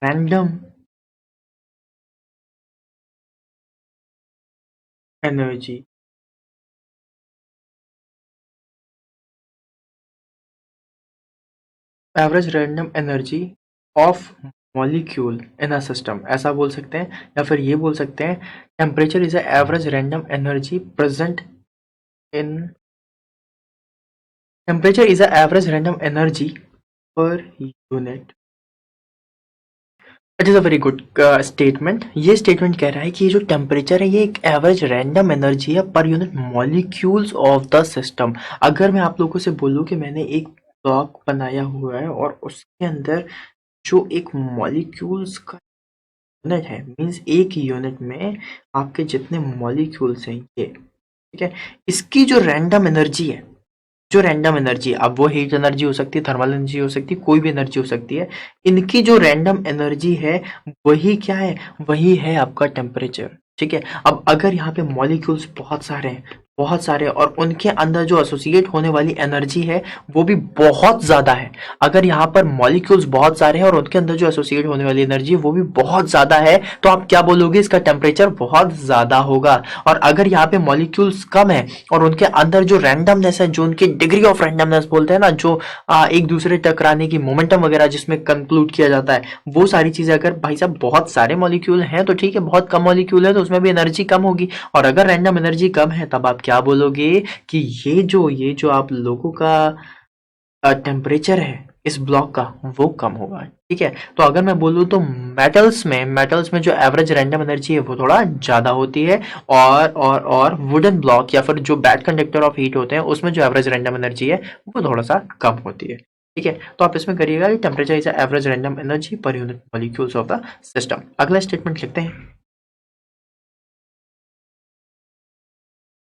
random energy average random energy of molecule in a system, ऐसा बोल सकते हैं। या फिर ये बोल सकते हैं temperature is average random energy present in temperature is average random energy per unit. It is a very good statement. ये स्टेटमेंट कह रहा है कि ये जो टेम्परेचर है ये एक एवरेज रैंडम एनर्जी है per unit molecules of the system. अगर मैं आप लोगों से बोलूँ कि मैंने एक ब्लॉक बनाया हुआ है और उसके अंदर जो एक मॉलिक्यूल्स का यूनिट है, मीन्स एक यूनिट में आपके जितने मॉलिक्यूल्स हैं ये, ठीक है, इसकी जो रैंडम एनर्जी है, जो रैंडम एनर्जी, अब वो हीट एनर्जी हो सकती है, थर्मल एनर्जी हो सकती है, कोई भी एनर्जी हो सकती है, इनकी जो रैंडम एनर्जी है वही क्या है, वही है आपका टेम्परेचर। ठीक है, अब अगर यहाँ पे मॉलिक्यूल्स बहुत सारे हैं, बहुत सारे, और उनके अंदर जो एसोसिएट होने वाली एनर्जी है वो भी बहुत ज्यादा है। अगर यहाँ पर मॉलिक्यूल्स बहुत सारे हैं और उनके अंदर जो एसोसिएट होने वाली एनर्जी है वो भी बहुत ज्यादा है, तो आप क्या बोलोगे, इसका टेम्परेचर बहुत ज्यादा होगा। और अगर यहाँ पे मॉलिक्यूल्स कम है और उनके अंदर जो रैंडमनेस है, जो उनकी डिग्री ऑफ रैंडमनेस बोलते हैं ना, जो एक दूसरे टकराने की मोमेंटम वगैरह जिसमें कंक्लूड किया जाता है, वो सारी चीजें, अगर भाई साहब बहुत सारे मॉलिक्यूल हैं तो ठीक है, बहुत कम मॉलिक्यूल है तो उसमें भी एनर्जी कम होगी। और अगर रैंडम एनर्जी कम है तब आप क्या बोलोगे कि ये जो आप लोगों का टेम्परेचर है इस ब्लॉक का वो कम होगा। ठीक है, तो अगर मैं बोलूँ तो मेटल्स में जो एवरेज रैंडम एनर्जी है वो थोड़ा ज़्यादा होती है, और वुडन ब्लॉक या फिर जो बैड कंडक्टर ऑफ हीट होते हैं उसमें जो एवरेज रैंडम एनर्जी है वो थोड़ा सा कम होती है। ठीक है, तो आप इसमें करिएगा कि temperature is average random energy per unit molecules of the system. अगला स्टेटमेंट लिखते हैं,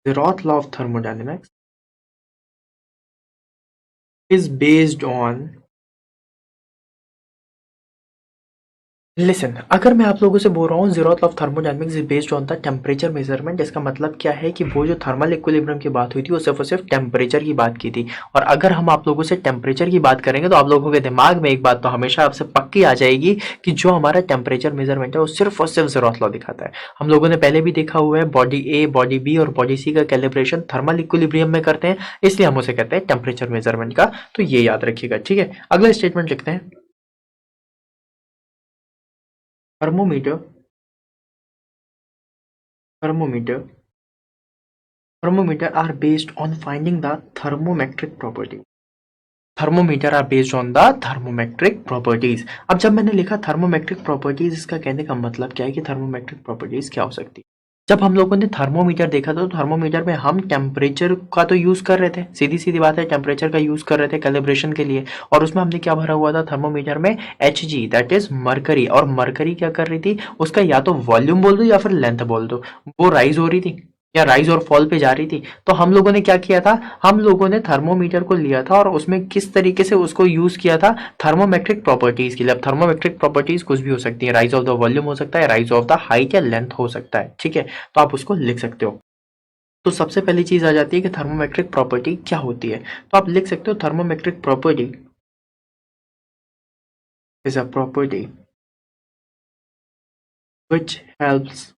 the law of thermodynamics is based on, listen, अगर मैं आप लोगों से बोल रहा हूँ zeroth of thermodynamics is based on the temperature measurement, इसका मतलब क्या है कि वो जो थर्मल इक्विलिब्रियम की बात हुई थी वो सिर्फ और सिर्फ टेम्परेचर की बात की थी। और अगर हम आप लोगों से टेम्परेचर की बात करेंगे तो आप लोगों के दिमाग में एक बात तो हमेशा आपसे पक्की आ जाएगी कि जो हमारा टेम्परेचर मेजरमेंट है वो सिर्फ और सिर्फ जीरोथ लॉ दिखाता है। हम लोगों ने पहले भी देखा हुआ है, बॉडी ए, बॉडी बी और बॉडी सी का कैलिब्रेशन थर्मल इक्विलिब्रियम में करते हैं, इसलिए हम उसे कहते हैं टेम्परेचर मेजरमेंट का। तो ये याद रखिएगा। ठीक है, अगला स्टेटमेंट लिखते हैं, thermometer thermometer thermometer are based on finding the thermometric property। Thermometer are based on the thermometric properties. अब जब मैंने लिखा थर्मोमेट्रिक प्रॉपर्टीज, इसका कहने का मतलब क्या है कि थर्मोमेट्रिक प्रॉपर्टीज क्या हो सकती है। जब हम लोगों ने थर्मोमीटर देखा था तो थर्मोमीटर में हम टेम्परेचर का तो यूज कर रहे थे, सीधी सीधी बात है, टेम्परेचर का यूज कर रहे थे कैलिब्रेशन के लिए। और उसमें हमने क्या भरा हुआ था थर्मोमीटर में, H G, that is mercury. और मरकरी क्या कर रही थी, उसका या तो वॉल्यूम बोल दो या फिर लेंथ बोल दो, वो राइज हो रही थी या राइज और फॉल पे जा रही थी। तो हम लोगों ने क्या किया था, हम लोगों ने थर्मोमीटर को लिया था और उसमें किस तरीके से उसको यूज किया था, थर्मोमेट्रिक प्रॉपर्टीज के लिए। अब थर्मोमेट्रिक प्रॉपर्टीज कुछ भी हो सकती है, राइज ऑफ द वॉल्यूम हो सकता है, राइज ऑफ द हाइट या लेंथ हो सकता है। ठीक है, तो आप उसको लिख सकते हो। तो सबसे पहली चीज आ जाती है कि थर्मोमेट्रिक प्रॉपर्टी क्या होती है। तो आप लिख सकते हो thermometric property is a property which helps.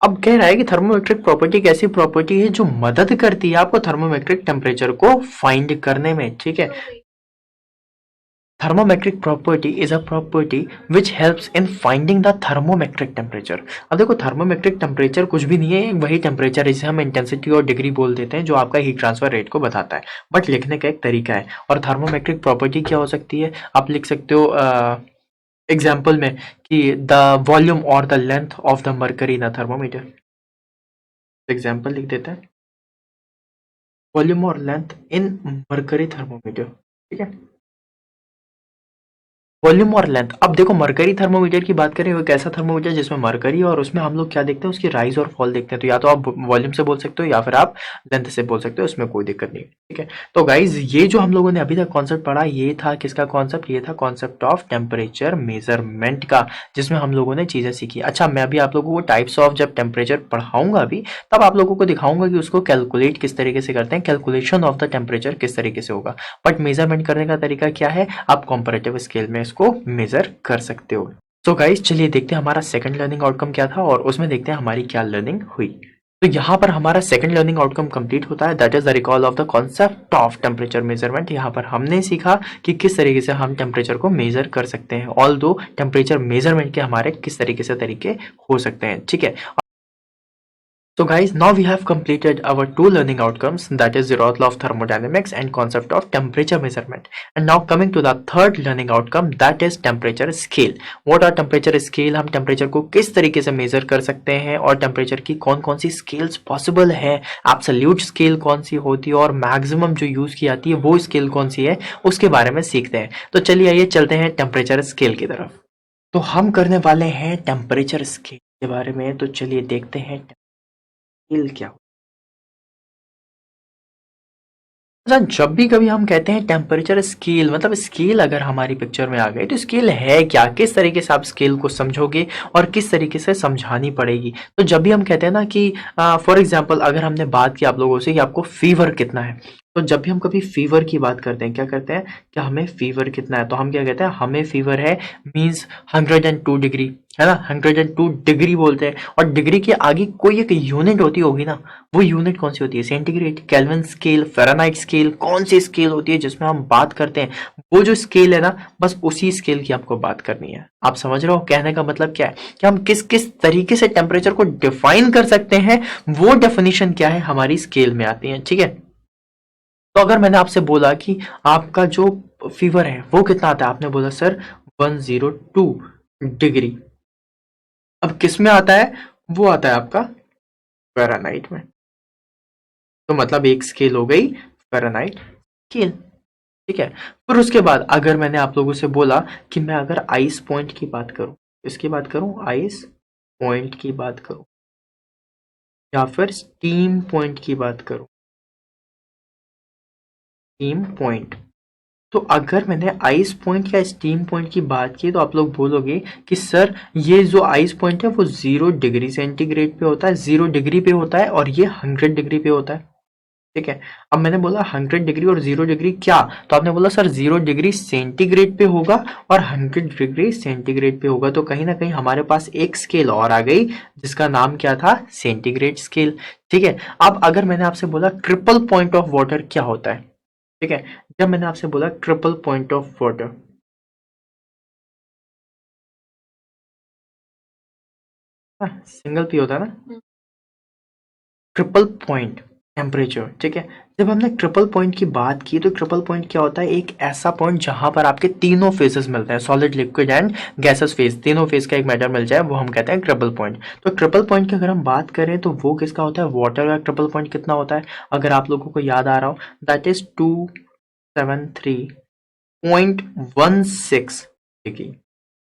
अब कह रहा है कि थर्मोमेट्रिक प्रॉपर्टी एक ऐसी प्रॉपर्टी है जो मदद करती है आपको थर्मोमेट्रिक टेम्परेचर को फाइंड करने में। ठीक है, thermometric property is a property which helps in finding the thermometric temperature। अब देखो थर्मोमेट्रिक टेम्परेचर कुछ भी नहीं है, वही टेम्परेचर है जिसे हम इंटेंसिटी और डिग्री बोल देते हैं, जो आपका हीट ट्रांसफर रेट को बताता है, बट लिखने का एक तरीका है। और थर्मोमेट्रिक प्रॉपर्टी क्या हो सकती है, आप लिख सकते हो एग्जाम्पल में कि द वॉल्यूम और the length of the mercury in a thermometer. Example लिख देते हैं, वॉल्यूम और लेंथ इन मरकरी थर्मोमीटर। ठीक है, वॉल्यूम और लेंथ। अब देखो मरकरी थर्मोमीटर की बात करें, वो एक ऐसा थर्मोमीटर जिसमें मरकरी और उसमें हम लोग क्या देखते हैं, उसकी राइज और फॉल देखते हैं। तो या तो आप वॉल्यूम से बोल सकते हो या फिर आप लेंथ से बोल सकते हो, इसमें कोई दिक्कत नहीं है, ठीक है। तो गाइज ये जो हम लोगों ने अभी तक कॉन्सेप्ट पढ़ा, ये था किसका कॉन्सेप्ट, ये था कॉन्सेप्ट ऑफ टेम्परेचर मेजरमेंट का, जिसमें हम लोगों ने चीजें सीखी। अच्छा, मैं अभी आप लोगों को टाइप्स ऑफ जब टेम्परेचर पढ़ाऊंगा अभी, तब आप लोगों को दिखाऊंगा कि उसको कैलकुलेट किस तरीके से करते हैं, कैलकुलेशन ऑफ द टेम्परेचर किस तरीके से होगा। बट मेजरमेंट करने का तरीका क्या है, आप कंपैरेटिव स्केल में इसको मेजर कर सकते हो। तो गाइस चलिए देखते हैं हमारा सेकंड लर्निंग आउटकम क्या था, और उसमें देखते हैं हमारी क्या लर्निंग हुई। तो यहाँ पर हमारा सेकंड लर्निंग आउटकम कंप्लीट होता है, that is the recall of the concept of temperature measurement. यहाँ पर हमने सीखा कि किस तरीके से हम टेम्परेचर को मेजर कर सकते हैं, ऑल दो टेम्परेचर मेजरमेंट के हमारे किस तरीके से तरीके हो सकते हैं, ठीक है। So guys, now we have completed our two learning outcomes, that is Zeroth law of thermodynamics and concept of temperature measurement. And now coming to the third learning outcome, that is temperature scale. What are temperature scale? हम temperature को किस तरीके से measure कर सकते हैं, और temperature की कौन कौन सी scales possible है, absolute scale कौन सी होती है, और maximum जो use की जाती है वो scale कौन सी है, उसके बारे में सीखते हैं। तो चलिए आइए चलते हैं temperature scale की तरफ। तो हम करने वाले हैं temperature scale के बारे में, तो चलिए देखते हैं स्केल क्या होता है। अच्छा, जब भी कभी हम कहते हैं टेम्परेचर स्केल, मतलब स्केल अगर हमारी पिक्चर में आ गई, तो स्केल है क्या, किस तरीके से आप स्केल को समझोगे और किस तरीके से समझानी पड़ेगी। तो जब भी हम कहते हैं ना कि फॉर एग्जांपल अगर हमने बात की आप लोगों से कि आपको फीवर कितना है, तो जब भी हम कभी फीवर की बात करते हैं क्या करते हैं, क्या हमें फीवर कितना है, तो हम क्या कहते हैं, हमें फीवर है मीन्स 102 डिग्री, है ना, 102 डिग्री बोलते हैं। और डिग्री के आगे कोई एक यूनिट होती होगी ना, वो यूनिट कौन सी होती है, centigrade, kelvin scale, Fahrenheit scale, कौन सी स्केल होती है जिसमें हम बात करते हैं, वो जो स्केल है ना, बस उसी स्केल की आपको बात करनी है। आप समझ रहे हो कहने का मतलब क्या है, कि हम किस किस तरीके से टेम्परेचर को डिफाइन कर सकते हैं, वो डेफिनेशन क्या है हमारी स्केल में आती है, ठीक है। तो अगर मैंने आपसे बोला कि आपका जो फीवर है वो कितना आता है, आपने बोला सर 102 डिग्री, अब किस में आता है, वो आता है आपका फ़ारेनहाइट में। तो मतलब एक स्केल हो गई फ़ारेनहाइट स्केल, ठीक है। फिर उसके बाद अगर मैंने आप लोगों से बोला कि मैं अगर आइस पॉइंट की बात करूं, इसकी बात करूं, आइस पॉइंट की बात करूं, या फिर स्टीम पॉइंट की बात करूं, स्टीम पॉइंट, तो अगर मैंने आइस पॉइंट या स्टीम पॉइंट की बात की, तो आप लोग बोलोगे कि सर ये जो आइस पॉइंट है वो 0 डिग्री सेंटीग्रेड पे होता है, 0 डिग्री पे होता है, और ये 100 डिग्री पे होता है, ठीक है। अब मैंने बोला 100 डिग्री और 0 डिग्री क्या, तो आपने बोला सर 0 डिग्री सेंटीग्रेड पे होगा और 100 डिग्री सेंटीग्रेड पे होगा। तो कहीं ना कहीं हमारे पास एक स्केल और आ गई, जिसका नाम क्या था, सेंटीग्रेड स्केल, ठीक है। अब अगर मैंने आपसे बोला ट्रिपल पॉइंट ऑफ वाटर क्या होता है, ठीक है, जब मैंने आपसे बोला triple point of water, single P होता है ना, ट्रिपल पॉइंट टेम्परेचर, ठीक है। जब हमने ट्रिपल पॉइंट की बात की, तो ट्रिपल पॉइंट क्या होता है, एक ऐसा पॉइंट जहां पर आपके तीनों फेजेस मिलते हैं, solid, liquid and gases phase, तीनों फेज का एक मैटर मिल जाए, वो हम कहते हैं ट्रिपल पॉइंट। तो ट्रिपल पॉइंट की अगर हम बात करें, तो वो किसका होता है, वाटर का ट्रिपल पॉइंट कितना होता है, अगर आप लोगों को याद आ रहा हो, दैट इज 273.16 डिग्री।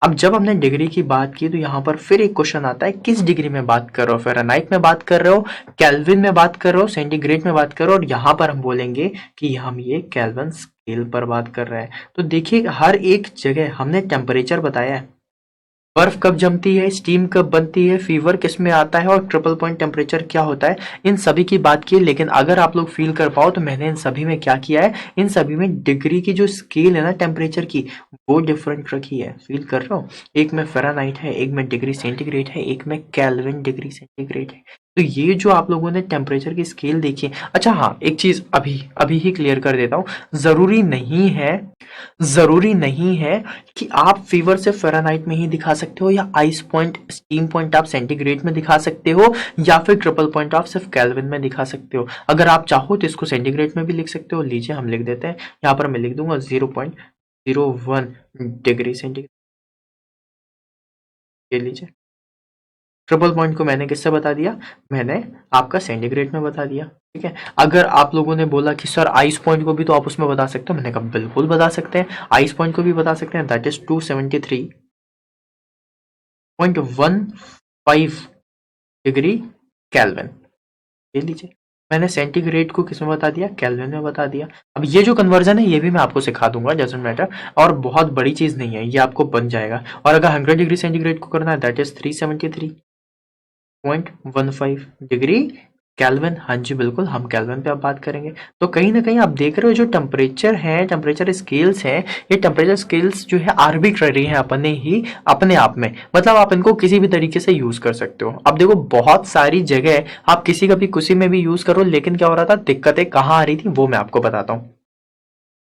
अब जब हमने डिग्री की बात की, तो यहाँ पर फिर एक क्वेश्चन आता है, किस डिग्री में बात कर रहे हो, फ़ारेनहाइट में बात कर रहे हो, केल्विन में बात कर रहे हो, सेंटीग्रेड में बात कर रहे हो, और यहाँ पर हम बोलेंगे कि हम ये केल्विन स्केल पर बात कर रहे हैं। तो देखिए हर एक जगह हमने टेम्परेचर बताया है, बर्फ कब जमती है, स्टीम कब बनती है, फीवर किस में आता है, और ट्रिपल पॉइंट टेम्परेचर क्या होता है, इन सभी की बात की। लेकिन अगर आप लोग फील कर पाओ, तो मैंने इन सभी में क्या किया है, इन सभी में डिग्री की जो स्केल है ना टेम्परेचर की, वो डिफरेंट रखी है, फील कर रहे हो, एक में फ़ारेनहाइट है, एक में डिग्री सेंटीग्रेड है, एक में केल्विन डिग्री सेंटीग्रेड है। तो ये जो आप लोगों ने टेम्परेचर की स्केल देखी है। अच्छा हाँ, एक चीज अभी अभी ही क्लियर कर देता हूँ, जरूरी नहीं है, जरूरी नहीं है कि आप फीवर से फ़ारेनहाइट में ही दिखा सकते हो, या आइस पॉइंट, स्टीम पॉइंट आप सेंटीग्रेड में दिखा सकते हो, या फिर ट्रिपल पॉइंट आप सिर्फ केल्विन में दिखा सकते हो। अगर आप चाहो तो इसको सेंटीग्रेड में भी लिख सकते हो, लीजिए हम लिख देते हैं, यहाँ पर मैं लिख दूंगा 0.01 डिग्री सेंटीग्रेड, ये लीजिए। ट्रिपल पॉइंट को मैंने किससे बता दिया, मैंने आपका सेंटीग्रेड में बता दिया। ठीक है, अगर आप लोगों ने बोला कि सर आइस पॉइंट को भी तो आप उसमें बता सकते हो, मैंने कहा बिल्कुल बता सकते हैं, आइस पॉइंट को भी बता सकते हैं, दैट इज 273.15 डिग्री केल्विन। ले लीजिए, मैंने सेंटीग्रेड को किसमें बता दिया, केल्विन में बता दिया। अब ये जो कन्वर्जन है ये भी मैं आपको सिखा दूंगा, डजंट मैटर, और बहुत बड़ी चीज नहीं है, ये आपको बन जाएगा। और अगर 100 डिग्री सेंटीग्रेड को करना है, दैट इज 373.15 डिग्री केल्विन। हाँ जी बिल्कुल, हम केल्विन पे अब बात करेंगे। तो कहीं ना कहीं आप देख रहे हो जो टेम्परेचर है, टेम्परेचर स्केल्स हैं, ये टेम्परेचर स्केल्स जो है आर्बिट्ररी हैं अपने आप में, मतलब आप इनको किसी भी तरीके से यूज कर सकते हो। अब देखो बहुत सारी जगह आप किसी का भी किसी में भी यूज करो, लेकिन क्या हो रहा था, दिक्कतें कहाँ आ रही थी वो मैं आपको बताता हूँ।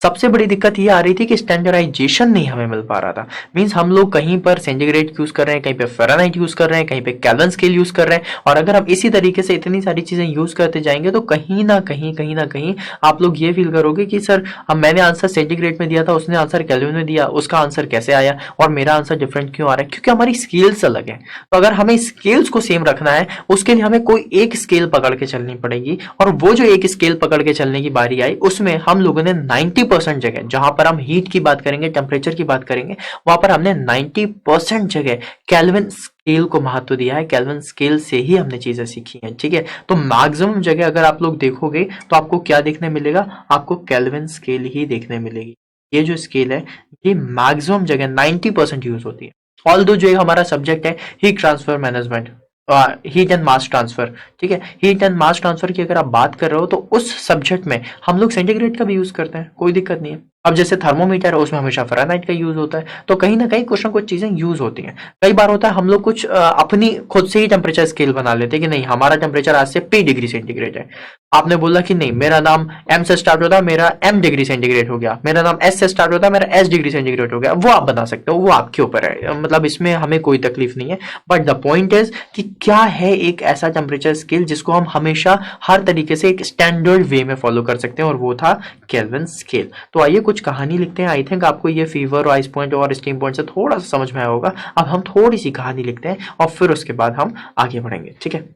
सबसे बड़ी दिक्कत ये आ रही थी कि स्टैंडर्डाइजेशन नहीं हमें मिल पा रहा था। मींस हम लोग कहीं पर सेंटीग्रेड यूज कर रहे हैं, कहीं पे फ़ारेनहाइट यूज कर रहे हैं, कहीं पे केल्विन स्केल यूज कर रहे हैं, और अगर हम इसी तरीके से इतनी सारी चीजें यूज करते जाएंगे तो कहीं ना कहीं आप लोग ये फील करोगे कि सर अब मैंने आंसर सेंटीग्रेड में दिया था, उसने आंसर केल्विन में दिया, उसका आंसर कैसे आया और मेरा आंसर डिफरेंट क्यों आ रहा है, क्योंकि हमारी स्केल्स अलग है। तो अगर हमें स्केल्स को सेम रखना है, उसके लिए हमें कोई एक स्केल पकड़ के चलनी पड़ेगी, और वो जो एक स्केल पकड़ के चलने की बारी आई उसमें हम लोगों ने 90% जगह, जहां पर हम हीट की बात करेंगे, टेम्परेचर की बात करेंगे, वहां पर हमने 90% जगह केल्विन स्केल को महत्व दिया है। केल्विन स्केल से ही हमने चीजें सीखी हैं। ठीक है, तो मैक्सिमम जगह अगर आप लोग देखोगे तो आपको क्या देखने मिलेगा, आपको केल्विन स्केल ही देखने मिलेगी। ये जो स्केल है ये मैक्सिमम जगह 90% यूज होती है। ऑल दो जो हमारा सब्जेक्ट है heat transfer management, heat and mass transfer, ठीक है, हीट एंड मास ट्रांसफर की अगर आप बात कर रहे हो तो उस सब्जेक्ट में हम लोग सेंटीग्रेड का भी यूज करते हैं, कोई दिक्कत नहीं है। अब जैसे थर्मोमीटर है उसमें हमेशा फ़ारेनहाइट का यूज होता है, तो कहीं ना कहीं कुछ ना कुछ चीजें यूज होती हैं। कई बार होता है हम लोग कुछ अपनी खुद से ही टेम्परेचर स्केल बना लेते हैं कि नहीं हमारा टेम्परेचर आज से P डिग्री सेंटीग्रेड है। आपने बोला कि नहीं मेरा नाम M से स्टार्ट होता है, मेरा M डिग्री सेंटीग्रेड हो गया, मेरा नाम S से स्टार्ट होता है, मेरा S डिग्री सेंटीग्रेड हो गया, वो आप बना सकते हो, वो आपके ऊपर है, मतलब इसमें हमें कोई तकलीफ नहीं है। बट द पॉइंट इज कि क्या है एक ऐसा टेम्परेचर स्केल जिसको हम हमेशा हर तरीके से एक स्टैंडर्ड वे में फॉलो कर सकते हैं, और वो था केल्विन स्केल। तो आइए कुछ कहानी लिखते हैं। आई थिंक आपको ये फीवर और आइस पॉइंट और स्टीम पॉइंट से थोड़ा सा समझ में आया होगा। अब हम थोड़ी सी कहानी लिखते हैं और फिर उसके बाद हम आगे बढ़ेंगे। ठीक है,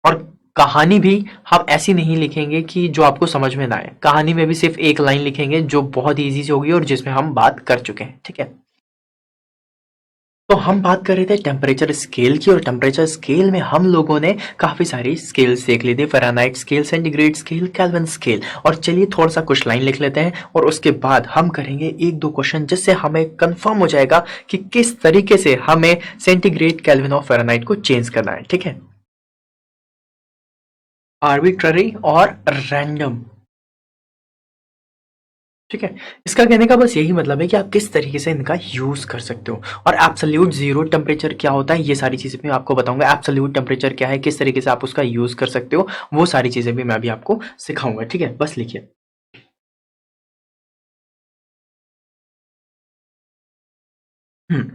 और कहानी भी हम ऐसी नहीं लिखेंगे कि जो आपको समझ में ना आए, कहानी में भी सिर्फ एक लाइन लिखेंगे जो बहुत इजी से होगी और जिसमें हम बात कर चुके हैं। ठीक है, तो हम बात कर रहे थे टेम्परेचर स्केल की, और टेम्परेचर स्केल में हम लोगों ने काफी सारी स्केल्स देख ली थी, Fahrenheit scale, centigrade scale, kelvin scale. और चलिए थोड़ा सा कुछ लाइन लिख लेते हैं और उसके बाद हम करेंगे एक दो क्वेश्चन जिससे हमें कंफर्म हो जाएगा कि किस तरीके से हमें सेंटीग्रेड, केल्विन और फ़ारेनहाइट को चेंज करना है। ठीक है, आर्बिट्ररी और रैंडम। ठीक है, इसका कहने का बस यही मतलब है कि आप किस तरीके से इनका यूज कर सकते हो। और एब्सोल्यूट जीरो टेम्परेचर क्या होता है ये सारी चीजें भी मैं आपको बताऊंगा। एब्सोल्यूट टेम्परेचर क्या है, किस तरीके से आप उसका यूज कर सकते हो, वो सारी चीजें भी मैं भी आपको सिखाऊंगा। ठीक है, बस लिखिए। हम्म,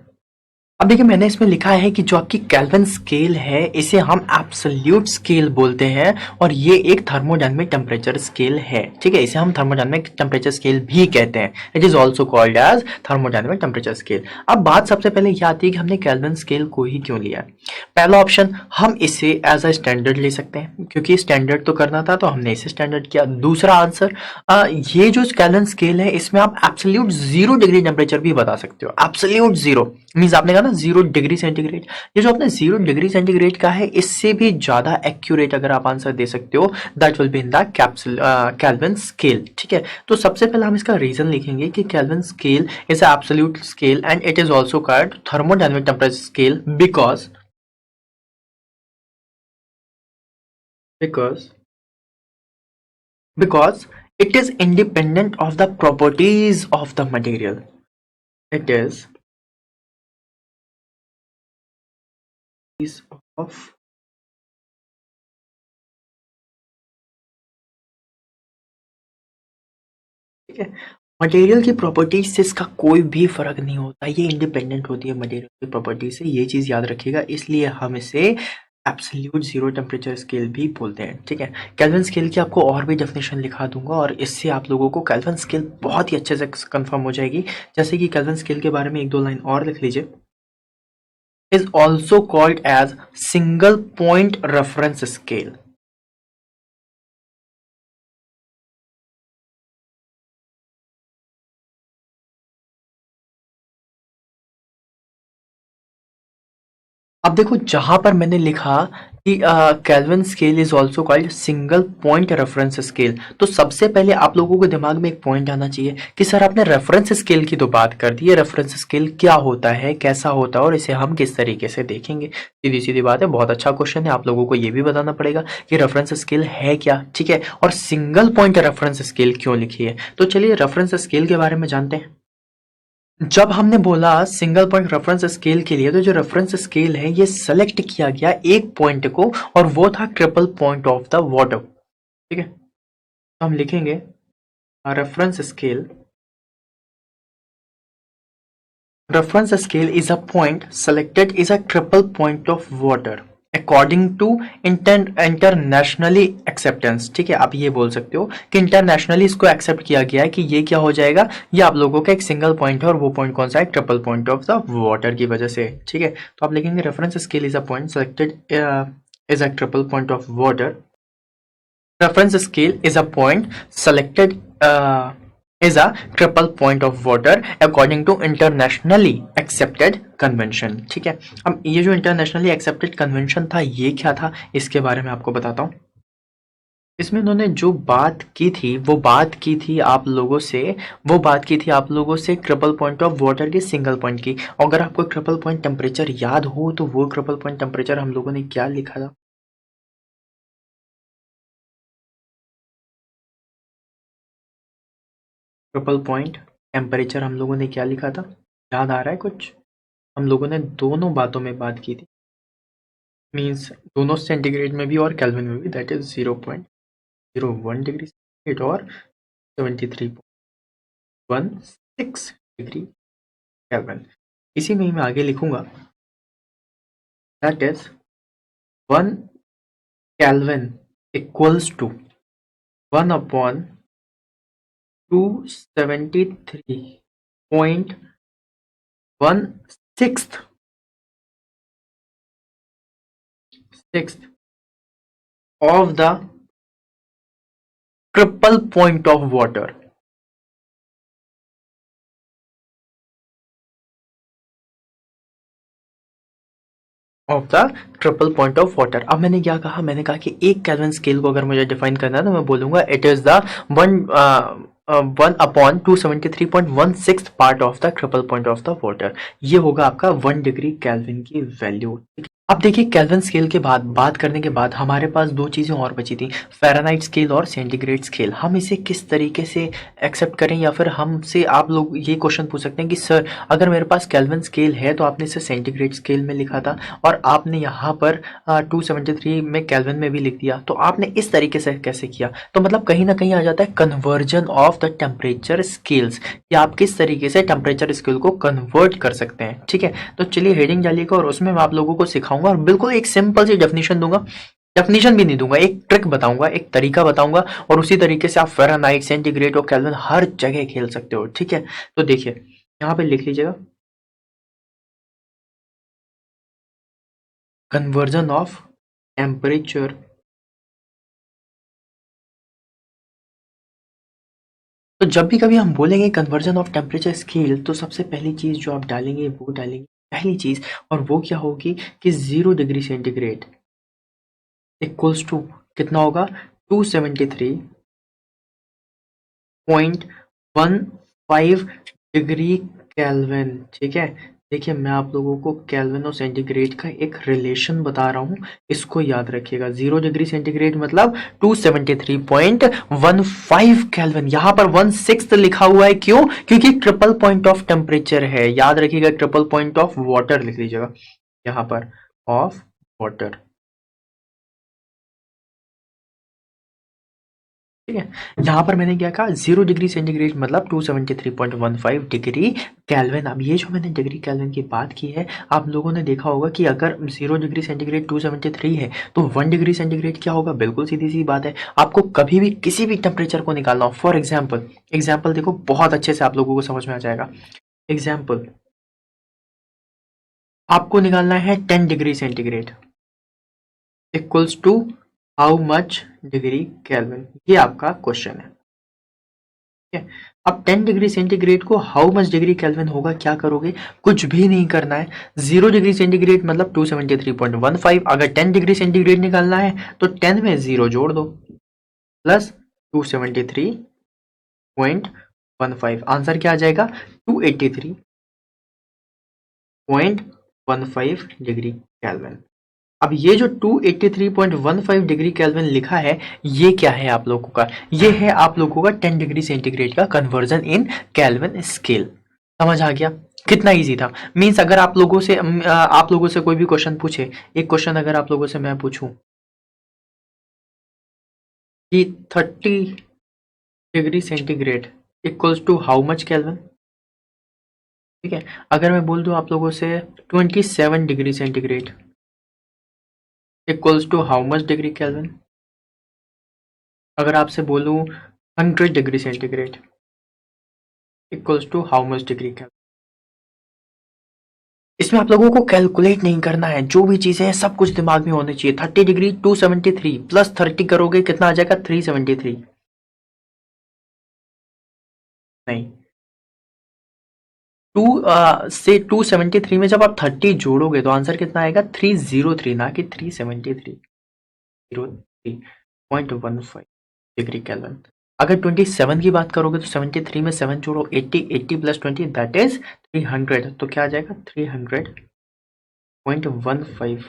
अब देखिए मैंने इसमें लिखा है कि जो आपकी केल्विन स्केल है इसे हम एब्सोल्यूट स्केल बोलते हैं, और ये एक थर्मोडायनामिक टेम्परेचर स्केल है। ठीक है, इसे हम थर्मोडायनामिक टेम्परेचर स्केल भी कहते हैं। It is also called as thermodynamic temperature scale. अब बात सबसे पहले ये आती है कि हमने केल्विन स्केल को ही क्यों लिया है। पहला ऑप्शन, हम इसे एज अ स्टैंडर्ड ले सकते हैं, क्योंकि स्टैंडर्ड तो करना था तो हमने इसे स्टैंडर्ड किया। दूसरा आंसर, ये जो केल्विन स्केल है इसमें आप एब्सोल्यूट जीरो डिग्री टेम्परेचर भी बता सकते हो। एब्सोल्यूट जीरो मीन्स आपने कहा ना 0 डिग्री सेंटीग्रेड, ये जो आपने 0 डिग्री सेंटीग्रेड का है इससे भी ज्यादा एक्यूरेट अगर आप आंसर दे सकते हो, that will be in the kelvin scale. ठीक है, तो सबसे पहले हम इसका रीजन लिखेंगे कि kelvin scale is absolute scale and it is also called thermodynamic temperature scale because because it is independent of the properties of the material. It is of ठीक है, मटेरियल की प्रॉपर्टीज से इसका कोई भी फर्क नहीं होता, ये इंडिपेंडेंट होती है मटेरियल की प्रॉपर्टी से, ये चीज याद रखिएगा। इसलिए हम इसे एब्सोल्यूट जीरो टेम्परेचर स्केल भी बोलते हैं। ठीक है, केल्विन स्केल की आपको और भी डेफिनेशन लिखा दूंगा और इससे आप लोगों को केल्विन स्केल बहुत ही अच्छे से कंफर्म हो जाएगी। जैसे कि केल्विन स्केल के बारे में एक दो लाइन और लिख लीजिए। is also called as single point reference scale. अब देखो जहां पर मैंने लिखा कि kelvin scale is also called single point reference scale, तो सबसे पहले आप लोगों के दिमाग में एक पॉइंट आना चाहिए कि सर आपने रेफरेंस स्केल की तो बात कर दी है, रेफरेंस स्केल क्या होता है, कैसा होता है और इसे हम किस तरीके से देखेंगे। सीधी सीधी बात है, बहुत अच्छा क्वेश्चन है। आप लोगों को ये भी बताना पड़ेगा कि रेफरेंस स्केल है क्या, ठीक है, और सिंगल पॉइंट रेफरेंस स्केल क्यों लिखी है। तो चलिए रेफरेंस स्केल के बारे में जानते हैं। जब हमने बोला सिंगल पॉइंट रेफरेंस स्केल के लिए, तो जो रेफरेंस स्केल है ये सेलेक्ट किया गया एक पॉइंट को, और वो था triple point of the water, ठीक है। तो हम लिखेंगे reference scale, reference scale is a point selected is a triple point of water according to internationally acceptance, ठीक है। आप ये बोल सकते हो कि इंटरनेशनली इसको एक्सेप्ट किया गया है कि ये क्या हो जाएगा, ये आप लोगों का एक सिंगल पॉइंट है और वो पॉइंट कौन सा है, triple point of the water की वजह से, ठीक है। तो आप लिखेंगे reference scale is a point selected is a triple point of water. Reference scale is a point selected is a triple point of water according to internationally accepted convention, ठीक है। अब ये जो internationally accepted convention था ये क्या था, इसके बारे में आपको बताता हूँ। इसमें इन्होंने जो बात की थी वो बात की थी आप लोगों से, वो बात की थी आप लोगों से ट्रिपल पॉइंट ऑफ वाटर की, सिंगल पॉइंट की। अगर आपको ट्रिपल पॉइंट टेम्परेचर याद हो तो वो ट्रिपल पॉइंट टेम्परेचर हम लोगों ने क्या लिखा था, ट्रिपल पॉइंट टेम्परेचर हम लोगों ने क्या लिखा था, याद आ रहा है कुछ। हम लोगों ने दोनों बातों में बात की थी, मीन्स दोनों सेंटीग्रेड में भी और केल्विन में भी, दैट इज 0.01 डिग्री सेंटीग्रेड और 73.16 डिग्री केल्विन। इसी में ही मैं आगे लिखूंगा that is 1 kelvin equals to 1 upon 273.16 of the triple point of water of the triple point of water. अब मैंने क्या कहा, मैंने कहा कि एक केल्विन स्केल को अगर मुझे डिफाइन करना है तो मैं बोलूंगा it is the one 1/273.16 part of the triple point of the water. ये होगा आपका 1 डिग्री केल्विन की वैल्यू। अब देखिए केल्विन स्केल के बाद बात करने के बाद हमारे पास दो चीज़ें और बची थी, फ़ारेनहाइट स्केल और सेंटीग्रेड स्केल। हम इसे किस तरीके से एक्सेप्ट करें, या फिर हमसे आप लोग ये क्वेश्चन पूछ सकते हैं कि सर अगर मेरे पास केल्विन स्केल है तो आपने इसे सेंटीग्रेड स्केल में लिखा था और आपने यहाँ पर 273 में केल्विन में भी लिख दिया, तो आपने इस तरीके से कैसे किया। तो मतलब कहीं ना कहीं आ जाता है conversion of the temperature scales, कि आप किस तरीके से टेम्परेचर स्केल को कन्वर्ट कर सकते हैं, ठीक है। तो चलिए हेडिंग डालिएगा और उसमें मैं आप लोगों को सिखाऊंगा और बिल्कुल एक सिंपल सी डेफिनेशन दूंगा, डेफिनेशन भी नहीं दूंगा, एक ट्रिक बताऊंगा, एक तरीका बताऊंगा, और उसी तरीके से आप फ़ारेनहाइट सेंटीग्रेड और केल्विन हर जगह खेल सकते हो, ठीक है। तो देखिए यहाँ पे लिख लीजिएगा कन्वर्जन ऑफ टेम्परेचर। तो जब भी कभी हम बोलेंगे कन्वर्जन ऑफ टेम्परेचर स्केल, तो सबसे पहली चीज़ जो आप डालेंगे वो डालेंगे पहली चीज़, और वो क्या होगी कि 0 डिग्री सेंटीग्रेड इक्वल्स टू कितना होगा, 273.15 डिग्री केल्विन, ठीक है। देखिए मैं आप लोगों को केल्विन और सेंटीग्रेड का एक रिलेशन बता रहा हूँ, इसको याद रखिएगा। 0 डिग्री सेंटीग्रेड मतलब 273.15 केल्विन। यहाँ पर 1/6 लिखा हुआ है, क्यों, क्योंकि ट्रिपल पॉइंट ऑफ टेम्परेचर है, याद रखिएगा। ट्रिपल पॉइंट ऑफ वाटर लिख लीजिएगा यहाँ पर, ऑफ वाटर, ठीक है। यहाँ पर मैंने क्या कहा, 0 डिग्री सेंटीग्रेड मतलब 273.15 डिग्री केल्विन। अब ये जो मैंने डिग्री केल्विन की बात की है, आप लोगों ने देखा होगा कि अगर 0 डिग्री सेंटीग्रेड 273 है तो 1 डिग्री सेंटीग्रेड क्या होगा, बिल्कुल सीधी सी बात है। आपको कभी भी किसी भी टेम्परेचर को निकालना हो, फॉर एग्जाम्पल, एग्जाम्पल देखो बहुत अच्छे से आप लोगों को समझ में आ जाएगा। एग्जाम्पल आपको निकालना है 10 degree centigrade equals to how much degree kelvin, ये आपका क्वेश्चन है। ठीक है, अब 10 डिग्री सेंटीग्रेड को हाउ मच डिग्री केल्विन होगा, क्या करोगे, कुछ भी नहीं करना है। 0 डिग्री सेंटीग्रेड मतलब 273.15, अगर 10 डिग्री सेंटीग्रेड निकालना है तो 10 में 0 जोड़ दो प्लस 273.15, आंसर क्या आ जाएगा 283.15 डिग्री केल्विन। अब ये जो 283.15 डिग्री केल्विन लिखा है, ये क्या है आप लोगों का, ये है आप लोगों का 10 डिग्री सेंटीग्रेड का कन्वर्जन इन केल्विन स्केल। समझ आ गया, कितना इजी था। मींस अगर आप लोगों से कोई भी क्वेश्चन पूछे, एक क्वेश्चन अगर आप लोगों से मैं पूछूं कि 30 degree centigrade equals to how much kelvin, ठीक है, अगर मैं बोल दूं आप लोगों से 27 degree centigrade equals to how much degree kelvin, अगर आपसे बोलूं 100 degree centigrade equals to how much degree kelvin, इसमें आप लोगों को कैलकुलेट नहीं करना है, जो भी चीजें हैं सब कुछ दिमाग में होनी चाहिए। 30 डिग्री 273 प्लस 30 करोगे कितना आ जाएगा 373, नहीं 2 से 273 में जब आप 30 जोड़ोगे तो आंसर कितना आएगा 303, ना कि 373, 03.15 डिग्री केल्विन। अगर 27 की बात करोगे तो 73 में 7 जोड़ो 80, 80 प्लस 20 दैट इज 300, तो क्या आ जाएगा 300.15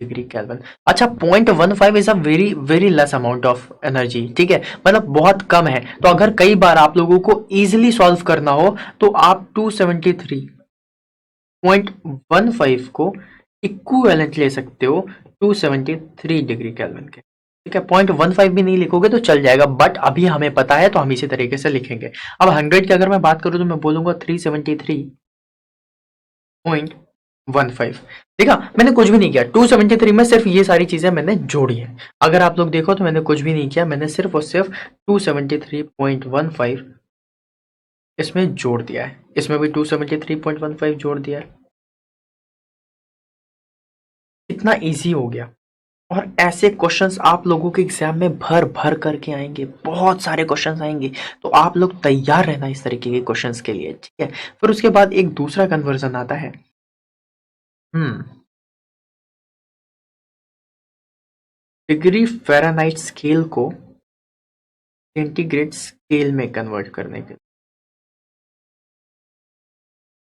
डिग्री केल्विन। अच्छा 0.15 is a very very less amount of energy, ठीक है, मतलब बहुत कम है। तो अगर कई बार आप लोगों को इजीली सॉल्व करना हो तो आप 273.15 को इक्विवेलेंट ले सकते हो 273 डिग्री केल्विन के, ठीक है। 0.15 भी नहीं लिखोगे तो चल जाएगा, बट अभी हमें पता है तो हम इसी तरीके से लिखेंगे। अब 100 की अगर मैं बात करूं तो मैं बोलूंगा 373.15, देखा मैंने कुछ भी नहीं किया, 273 में सिर्फ ये सारी चीजें मैंने जोड़ी है। अगर आप लोग देखो तो मैंने कुछ भी नहीं किया, मैंने सिर्फ और सिर्फ 273.15 इसमें जोड़ दिया है, इसमें भी 273.15 जोड़ दिया है। इतना इजी हो गया। और ऐसे क्वेश्चंस आप लोगों के एग्जाम में भर भर करके आएंगे, बहुत सारे क्वेश्चंस आएंगे, तो आप लोग तैयार रहना इस तरीके के क्वेश्चंस के लिए, ठीक है। फिर उसके बाद एक दूसरा कन्वर्जन आता है, डिग्री फ़ारेनहाइट स्केल को सेंटीग्रेड स्केल में कन्वर्ट करने के लिए,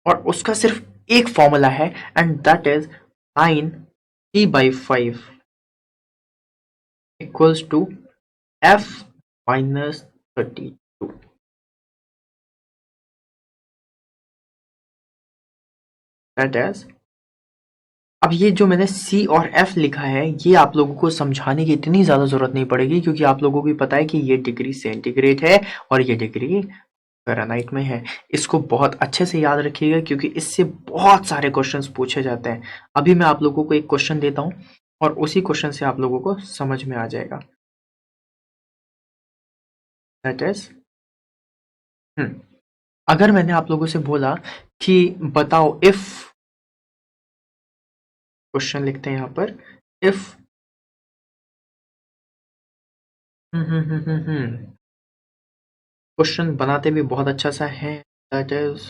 और उसका सिर्फ एक फॉर्मूला है and that is 9p/5 equals to f-32, that is, अब ये जो मैंने C और F लिखा है ये आप लोगों को समझाने की इतनी ज़्यादा ज़रूरत नहीं पड़ेगी, क्योंकि आप लोगों को भी पता है कि ये डिग्री सेंटीग्रेड है और ये डिग्री फ़ारेनहाइट में है। इसको बहुत अच्छे से याद रखिएगा क्योंकि इससे बहुत सारे क्वेश्चंस पूछे जाते हैं। अभी मैं आप लोगों को एक क्वेश्चन देता हूँ और उसी क्वेश्चन से आप लोगों को समझ में आ जाएगा। दैट इज, अगर मैंने आप लोगों से बोला कि बताओ इफ, क्वेश्चन लिखते हैं यहाँ पर, इफ क्वेश्चन बनाते भी बहुत अच्छा सा है, that is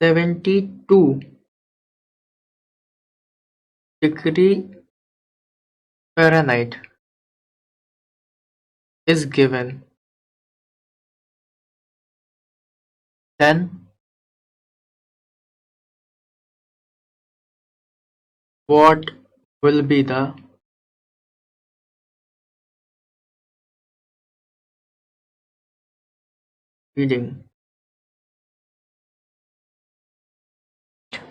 72 degree Fahrenheit is given, then what will be the reading?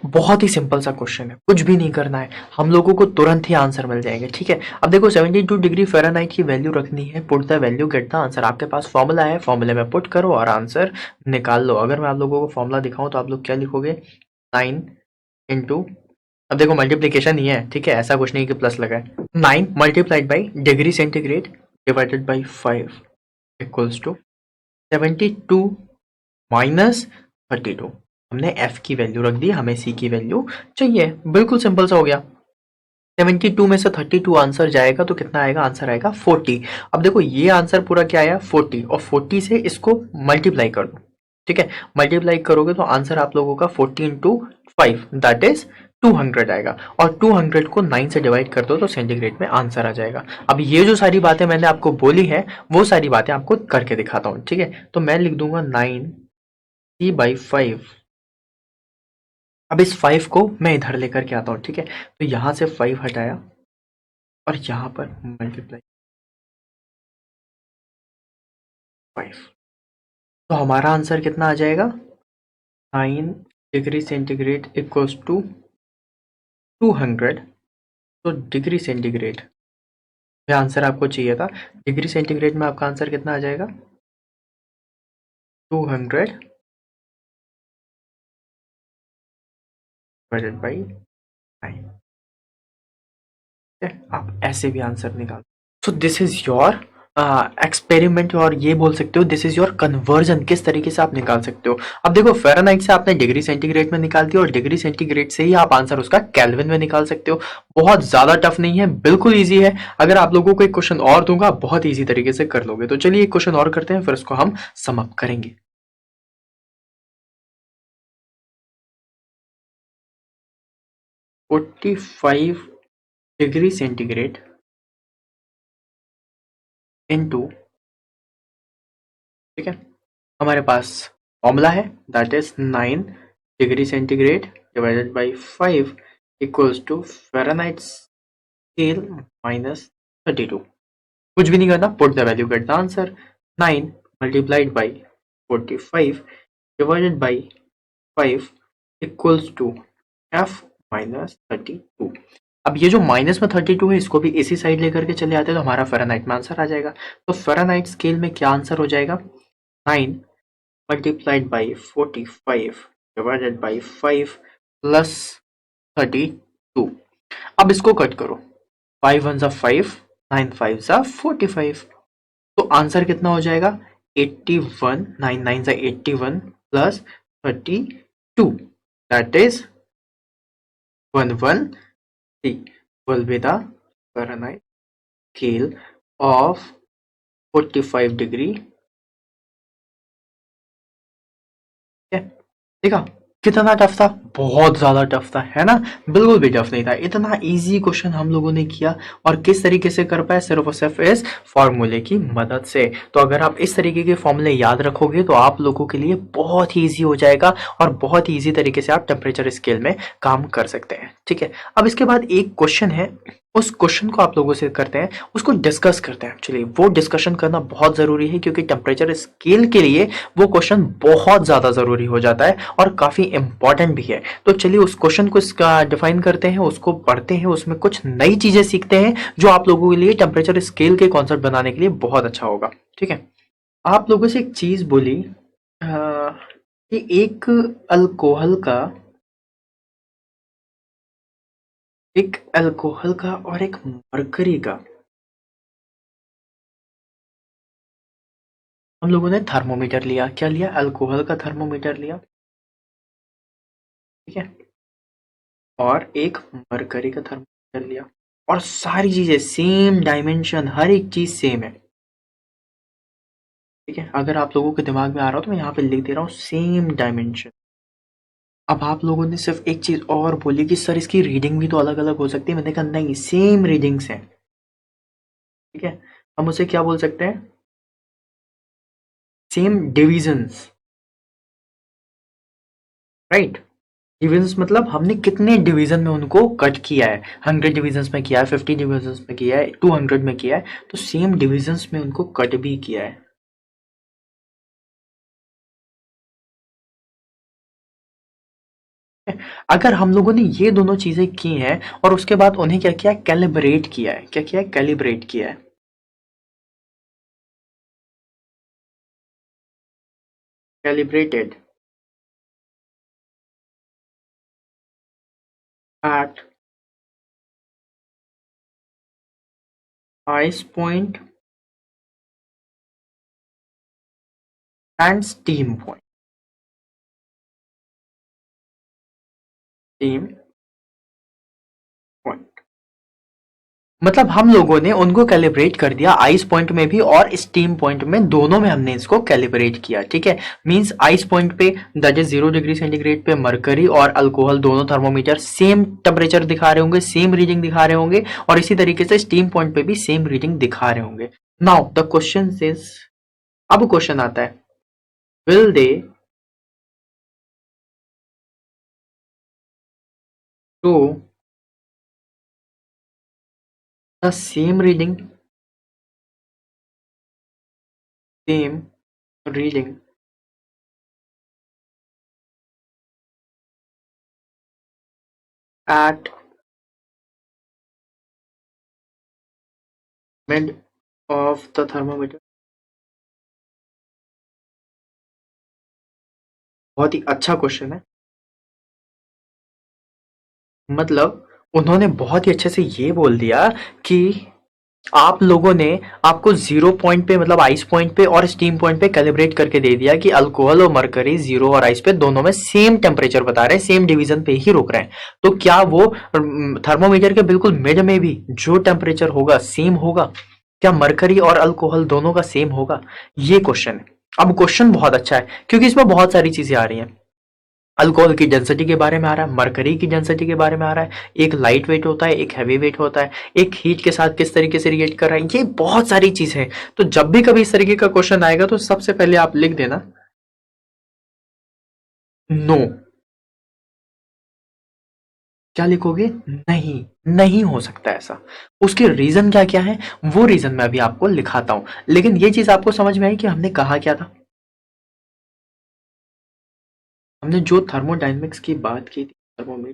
बहुत ही सिंपल सा क्वेश्चन है, कुछ भी नहीं करना है, हम लोगों को तुरंत ही आंसर मिल जाएंगे, ठीक है। अब देखो 72 डिग्री फ़ारेनहाइट की वैल्यू रखनी है, put the value get the answer. आपके पास फॉर्मूला है, फॉर्मूले में पुट करो और आंसर निकाल लो। अगर मैं आप लोगों को फॉर्मूला दिखाऊं तो आप लोग क्या लिखोगे, 9 इंटू, अब देखो मल्टीप्लीकेशन ही है, ठीक है, ऐसा कुछ नहीं कि प्लस लगा है। 9 multiplied by degree centigrade divided by 5 equals to 72 minus 32। हमने एफ की वैल्यू रख दी, हमें सी की वैल्यू चाहिए। बिल्कुल सिंपल सा हो गया। 72 में से 32 आंसर जाएगा तो कितना आएगा? आंसर आएगा 40। अब देखो ये आंसर पूरा क्या आया? 40, और 40 से इसको मल्टीप्लाई कर दो। ठीक है, मल्टीप्लाई करोगे तो आंसर आप लोगों का 40 इंटू 5 दैट इज 200 आएगा, और 200 को 9 से डिवाइड कर दो तो सेंटीग्रेड में आंसर आ जाएगा। अब ये जो सारी बातें मैंने आपको बोली है वो सारी बातें आपको करके दिखाता हूँ। ठीक है, तो मैं लिख दूंगा 9c/5। अब इस 5 को मैं इधर लेकर के आता हूँ। ठीक है, तो यहां से 5 हटाया और यहां पर मल्टीप्लाई 5, तो हमारा आंसर कितना आ जाएगा? 9 डिग्री सेंटीग्रेड इक्वल्स टू 200। तो डिग्री सेंटीग्रेड में आंसर आपको चाहिए था, डिग्री सेंटीग्रेड में आपका आंसर कितना आ जाएगा? 200 डिवाइडेड बाई 9। आप ऐसे भी आंसर निकाल। So this is your experiment, और ये बोल सकते हो दिस इज योर कन्वर्जन, किस तरीके से आप निकाल सकते हो। अब देखो फ़ारेनहाइट से आपने डिग्री सेंटीग्रेड में निकाल दिया, और डिग्री सेंटीग्रेड से ही आप आंसर उसका केल्विन में निकाल सकते हो। बहुत ज्यादा टफ नहीं है, बिल्कुल ईजी है। अगर आप लोगों को एक क्वेश्चन और दूंगा बहुत ईजी तरीके से कर लोगे। तो चलिए एक क्वेश्चन और करते हैं, फिर उसको हम समाप्त करेंगे। 45 डिग्री सेंटीग्रेड इंटू, ठीक है, हमारे पास फॉर्मूला है that is 9 degree centigrade divided by 5 equals to Fahrenheit scale minus 32। कुछ भी नहीं करना, put the value, get the answer. 9 multiplied by 45 divided by 5 equals to F minus 32। अब ये जो माइनस में 32 है इसको भी इसी साइड लेकर के चले आते हैं तो हमारा फ़ारेनहाइट में आंसर आ जाएगा। तो फ़ारेनहाइट स्केल में क्या आंसर हो जाएगा? 9 multiplied by 45 divided by 5 plus 32। अब इसको कट करो, 5 1 5, 9 5 45। तो आंसर कितना हो जाएगा? 81, 9 9 81 plus 32, that is 113 will be the Fahrenheit scale of 45 degree. देखा कितना टफ था? बहुत ज्यादा टफ था, है ना? बिल्कुल भी टफ नहीं था, इतना इजी क्वेश्चन हम लोगों ने किया। और किस तरीके से कर पाए? सिर्फ और सिर्फ इस फॉर्मूले की मदद से। तो अगर आप इस तरीके के फॉर्मूले याद रखोगे तो आप लोगों के लिए बहुत ही ईजी हो जाएगा, और बहुत ही ईजी तरीके से आप टेम्परेचर स्केल में काम कर सकते हैं। ठीक है, अब इसके बाद एक क्वेश्चन है, उस क्वेश्चन को आप लोगों से करते हैं, उसको डिस्कस करते हैं। एक्चुअली वो डिस्कशन करना बहुत जरूरी है, क्योंकि टेम्परेचर स्केल के लिए वो क्वेश्चन बहुत ज्यादा जरूरी हो जाता है और काफी इंपॉर्टेंट भी है। तो चलिए उस क्वेश्चन को इसका डिफाइन करते हैं, उसको पढ़ते हैं, उसमें कुछ नई चीजें सीखते हैं जो आप लोगों के लिए टेम्परेचर स्केल के कॉन्सेप्ट बनाने के लिए बहुत अच्छा होगा। ठीक है, आप लोगों से एक चीज बोली कि एक अल्कोहल का और एक मरकरी का हम लोगों ने थर्मोमीटर लिया। क्या लिया? अल्कोहल का थर्मोमीटर लिया, ठीक है, और एक मरकरी का थर्मोमीटर लिया, और सारी चीजें सेम डायमेंशन, हर एक चीज सेम है। ठीक है, अगर आप लोगों के दिमाग में आ रहा हो तो मैं यहाँ पे लिख दे रहा हूँ सेम डायमेंशन। अब आप लोगों ने सिर्फ एक चीज और बोली कि सर इसकी रीडिंग भी तो अलग अलग हो सकती है। मैंने कहा नहीं, सेम रीडिंग्स हैं। ठीक है, हम उसे क्या बोल सकते हैं? Same divisions, right. डिविजन्स मतलब हमने कितने डिवीजन में उनको कट किया है। 100 डिविजन्स में किया है, 50 डिविजन्स में किया है, 200 में किया है, तो सेम डिविजन्स में उनको कट भी किया है। अगर हम लोगों ने ये दोनों चीजें की हैं और उसके बाद उन्हें क्या किया? कैलिब्रेट किया है। क्या किया है? कैलिब्रेट किया है। Calibrated at ice point and steam point. Steam point. मतलब हम लोगों ने उनको कैलिब्रेट कर दिया आइस पॉइंट में भी और स्टीम पॉइंट में, दोनों में हमने इसको कैलिब्रेट किया, ठीक है। मींस आइस पॉइंट पे दैट इज 0 डिग्री सेंटीग्रेड पे मरकरी और अल्कोहल दोनों थर्मोमीटर सेम टेम्परेचर दिखा रहे होंगे, सेम रीडिंग दिखा रहे होंगे, और इसी तरीके से स्टीम पॉइंट पे भी सेम रीडिंग दिखा रहे होंगे। नाउ द क्वेश्चन इज, अब क्वेश्चन आता है, will they show the same reading at mid of the thermometer? बहुत ही अच्छा क्वेश्चन है। मतलब उन्होंने बहुत ही अच्छे से ये बोल दिया कि आप लोगों ने आपको 0 पॉइंट पे, मतलब आइस पॉइंट पे और स्टीम पॉइंट पे कैलिब्रेट करके दे दिया कि अल्कोहल और मरकरी जीरो और आइस पे दोनों में सेम टेम्परेचर बता रहे हैं, सेम डिवीजन पे ही रुक रहे हैं। तो क्या वो थर्मोमीटर के बिल्कुल मिड में भी जो टेम्परेचर होगा सेम होगा? क्या मरकरी और अल्कोहल दोनों का सेम होगा? ये क्वेश्चन है। अब क्वेश्चन बहुत अच्छा है क्योंकि इसमें बहुत सारी चीजें आ रही हैं। अल्कोहल की डेंसिटी के बारे में आ रहा है, मरकरी की डेंसिटी के बारे में आ रहा है, एक लाइट वेट होता है, एक हैवी वेट होता है, एक हीट के साथ किस तरीके से रिएक्ट कर रहा है, ये बहुत सारी चीजें हैं। तो जब भी कभी इस तरीके का क्वेश्चन आएगा तो सबसे पहले आप लिख देना नो। क्या लिखोगे? नहीं, नहीं हो सकता ऐसा। उसके रीजन क्या क्या है वो रीजन मैं अभी आपको लिखाता हूं, लेकिन ये चीज आपको समझ में आई कि हमने कहा क्या था। हमने जो थर्मोडायनेमिक्स की बात की थी, थर्मोमीटर,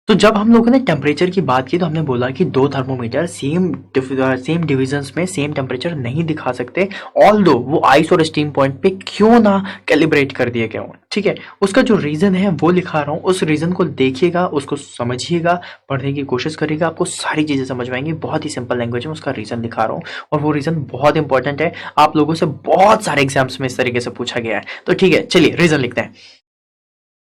तो जब हम लोगों ने टेम्परेचर की बात की तो हमने बोला कि दो थर्मोमीटर सेम डिविजन्स में सेम टेम्परेचर नहीं दिखा सकते, ऑल दो वो आइस और स्टीम पॉइंट पे क्यों ना कैलिब्रेट कर दिए गए हों, ठीक है। उसका जो रीजन है वो लिखा रहा हूँ, उस रीजन को देखिएगा, उसको समझिएगा, पढ़ने की कोशिश करिएगा, आपको सारी चीजें समझ में आएंगी। बहुत ही सिंपल लैंग्वेज में उसका रीजन लिखा रहा हूँ और वो रीजन बहुत इंपॉर्टेंट है। आप लोगों से बहुत सारे एग्जाम्स में इस तरीके से पूछा गया है। तो ठीक है, चलिए रीजन लिखते हैं।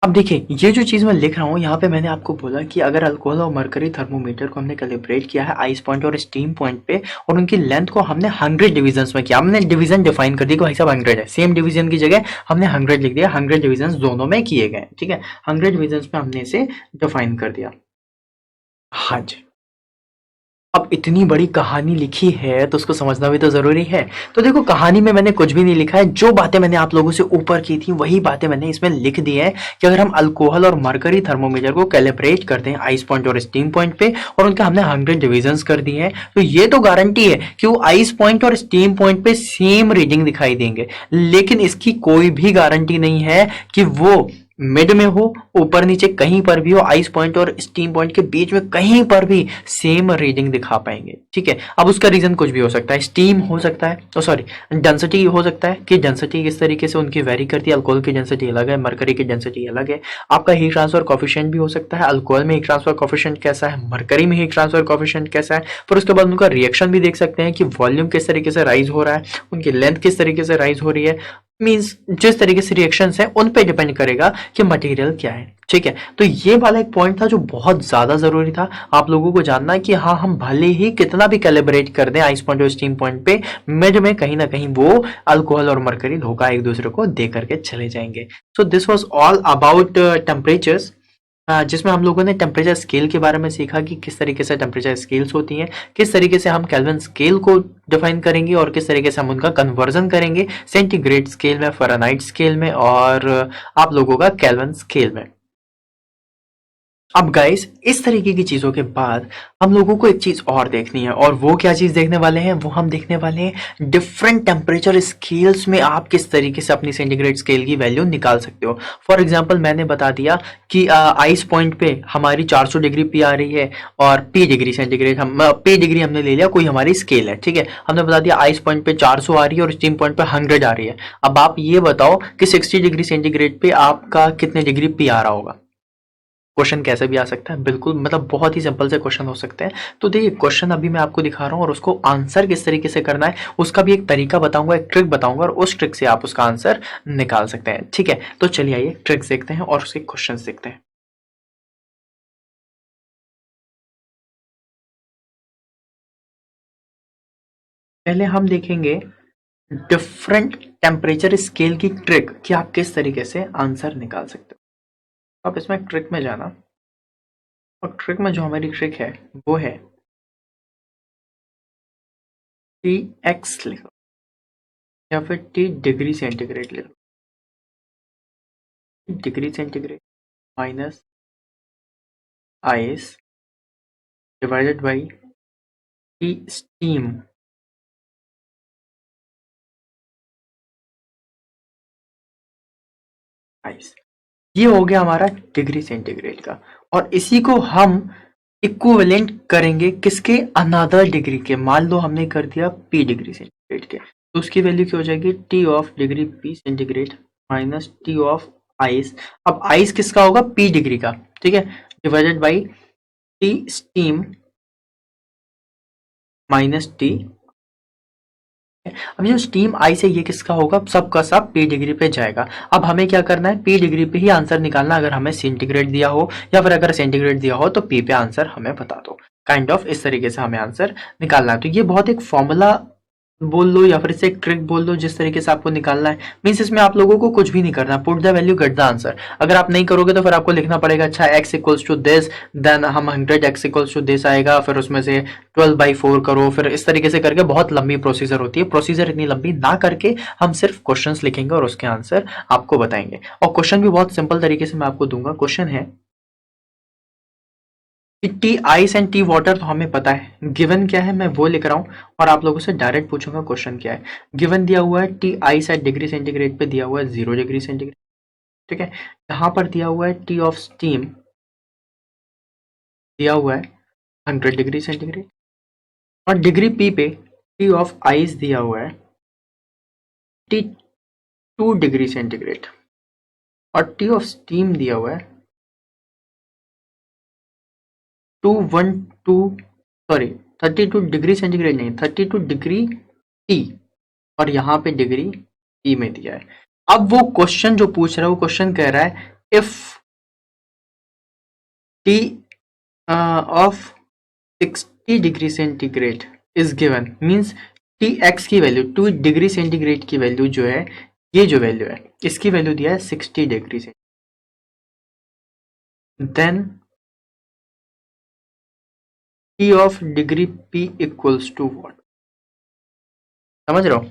अब देखिए, ये जो चीज़ मैं लिख रहा हूँ यहाँ पे मैंने आपको बोला कि अगर अल्कोहल और मरकरी थर्मोमीटर को हमने कैलिब्रेट किया है आइस पॉइंट और स्टीम पॉइंट पे, और उनकी लेंथ को हमने 100 डिविजन्स में किया, हमने डिवीजन डिफाइन कर दी कि भाई साहब 100 है, सेम डिवीजन की जगह हमने 100 लिख दिया, 100 डिविजन्स दोनों में किए गए, ठीक है। 100 डिविजन्स में हमने इसे डिफाइन कर दिया। हाँ जी। अब इतनी बड़ी कहानी लिखी है तो उसको समझना भी तो जरूरी है। तो देखो, कहानी में मैंने कुछ भी नहीं लिखा है, जो बातें मैंने आप लोगों से ऊपर की थी वही बातें मैंने इसमें लिख दी है कि अगर हम अल्कोहल और मरकरी थर्मोमीटर को कैलिब्रेट करते हैं आइस पॉइंट और स्टीम पॉइंट पे और उनके हमने 100 डिविजन्स कर दिए हैं, तो ये तो गारंटी है कि वो आइस पॉइंट और स्टीम पॉइंट पे सेम रीडिंग दिखाई देंगे। लेकिन इसकी कोई भी गारंटी नहीं है कि वो मिड में हो, ऊपर नीचे कहीं पर भी हो, आइस पॉइंट और स्टीम पॉइंट के बीच में कहीं पर भी सेम रीडिंग दिखा पाएंगे, ठीक है। अब उसका रीजन कुछ भी हो सकता है, स्टीम हो सकता है, तो सॉरी डेंसिटी हो सकता है कि डेंसिटी किस तरीके से उनकी वेरी करती है, अल्कोहल की डेंसिटी अलग है, मरकरी की डेंसिटी अलग है। आपका हीट ट्रांसफर कोफिशिएंट भी हो सकता है, अल्कोहल में हीट ट्रांसफर कोफिशिएंट कैसा है, मरकरी में हीट ट्रांसफर कोफिशिएंट कैसा है। पर उसके बाद उनका रिएक्शन भी देख सकते हैं कि वॉल्यूम किस तरीके से राइज हो रहा है, उनकी लेंथ किस तरीके से राइज हो रही है। मीन्स जिस तरीके से रिएक्शंस है उन पे डिपेंड करेगा कि मटेरियल क्या है, ठीक है। तो ये वाला एक पॉइंट था जो बहुत ज्यादा जरूरी था आप लोगों को जानना कि हाँ, हम भले ही कितना भी कैलिब्रेट कर दें आइस पॉइंट और स्टीम पॉइंट पे, मिड में कहीं ना कहीं वो अल्कोहल और मरकरी धोखा एक दूसरे को दे करके चले जाएंगे। So this was all about temperatures, जिसमें हम लोगों ने टेम्परेचर स्केल के बारे में सीखा कि किस तरीके से टेम्परेचर स्केल्स होती हैं, किस तरीके से हम केल्विन स्केल को डिफाइन करेंगे और किस तरीके से हम उनका कन्वर्जन करेंगे सेंटीग्रेड स्केल में, फ़ारेनहाइट स्केल में और आप लोगों का केल्विन स्केल में। अब गाइस, इस तरीके की चीजों के बाद हम लोगों को एक चीज और देखनी है, और वो क्या चीज देखने वाले हैं, वो हम देखने वाले हैं डिफरेंट टेम्परेचर स्केल्स में आप किस तरीके से अपनी सेंटीग्रेड स्केल की वैल्यू निकाल सकते हो। फॉर एग्जांपल मैंने बता दिया कि आइस पॉइंट पे हमारी 400 डिग्री पी आ रही है और पी डिग्री सेंटीग्रेड, हम पी डिग्री हमने ले लिया, कोई हमारी स्केल है, ठीक है। हमने बता दिया आइस पॉइंट पे 400 आ रही है और स्टीम पॉइंट पे 100 आ रही है। अब आप ये बताओ कि 60 डिग्री सेंटीग्रेड पे आपका कितने डिग्री पी आ रहा होगा? क्वेश्चन कैसे भी आ सकता है, बिल्कुल मतलब बहुत ही सिंपल से क्वेश्चन हो सकते हैं। तो देखिए क्वेश्चन अभी मैं आपको दिखा रहा हूँ और उसको आंसर किस तरीके से करना है उसका भी एक तरीका बताऊंगा, एक ट्रिक बताऊंगा और उस ट्रिक से आप उसका आंसर निकाल सकते हैं। ठीक है, तो चलिए आइए ट्रिक देखते हैं और उसके क्वेश्चन देखते हैं। पहले हम देखेंगे डिफरेंट टेम्परेचर स्केल की ट्रिक कि आप किस तरीके से आंसर निकाल सकते हो। आप इसमें ट्रिक में जाना और ट्रिक में जो हमारी ट्रिक है वो है टी एक्स लिखो या फिर टी डिग्री सेंटीग्रेड ले लो। Degree centigrade minus ice divided by T steam ice. ये हो गया हमारा डिग्री सेंटीग्रेड का। और इसी को हम इक्विवेलेंट करेंगे किसके, अनदर डिग्री के। मान लो हमने कर दिया पी डिग्री सेंटीग्रेड के, तो उसकी वैल्यू क्या हो जाएगी, T of degree P centigrade minus T of ice. अब आइस किसका होगा, पी डिग्री का, ठीक है, divided by T steam minus T. अब जो स्टीम आई से ये किसका होगा, सबका सब पी डिग्री पे जाएगा। अब हमें क्या करना है, पी डिग्री पे ही आंसर निकालना, अगर हमें सेंटीग्रेड दिया हो या फिर अगर सेंटीग्रेड दिया हो तो पी पे आंसर हमें बता दो। काइंड ऑफ इस तरीके से हमें आंसर निकालना है। तो ये बहुत एक फॉर्मूला बोल लो या फिर इसे एक ट्रिक बोल लो जिस तरीके से आपको निकालना है। मीन्स इसमें आप लोगों को कुछ भी नहीं करना, put the value get the answer. अगर आप नहीं करोगे तो फिर आपको लिखना पड़ेगा अच्छा x equals to this, then हम 100x इक्वल्स टू दिस आएगा, फिर उसमें से 12/4 करो, फिर इस तरीके से करके बहुत लंबी प्रोसीजर होती है। प्रोसीजर इतनी लंबी ना करके हम सिर्फ क्वेश्चंस लिखेंगे और उसके आंसर आपको बताएंगे। और क्वेश्चन भी बहुत सिंपल तरीके से मैं आपको दूंगा। क्वेश्चन है कि T ice and T water तो हमें पता है, गिवन क्या है मैं वो लिख रहा हूँ और आप लोगों से डायरेक्ट पूछूंगा क्वेश्चन क्या है। गिवन दिया हुआ है T ice eight degree centigrade पे दिया हुआ है 0 डिग्री सेंटीग्रेड, ठीक है। यहाँ पर दिया हुआ है टी ऑफ स्टीम दिया हुआ है 100 डिग्री सेंटीग्रेड और डिग्री पी पे टी ऑफ आइस दिया हुआ है टी 2 डिग्री सेंटीग्रेड और टी ऑफ स्टीम दिया हुआ है 212 सॉरी 32 डिग्री सेंटीग्रेड नहीं, 32 डिग्री टी और यहाँ पे डिग्री ई में दिया है। अब वो क्वेश्चन जो पूछ रहा है वो क्वेश्चन कह रहा है if T of 60 degree centigrade is given, means T x की वैल्यू 2 डिग्री सेंटीग्रेड की वैल्यू जो है, ये जो वैल्यू है इसकी वैल्यू दिया है 60 डिग्री से, then T of degree P equals to what. समझ रहे हो,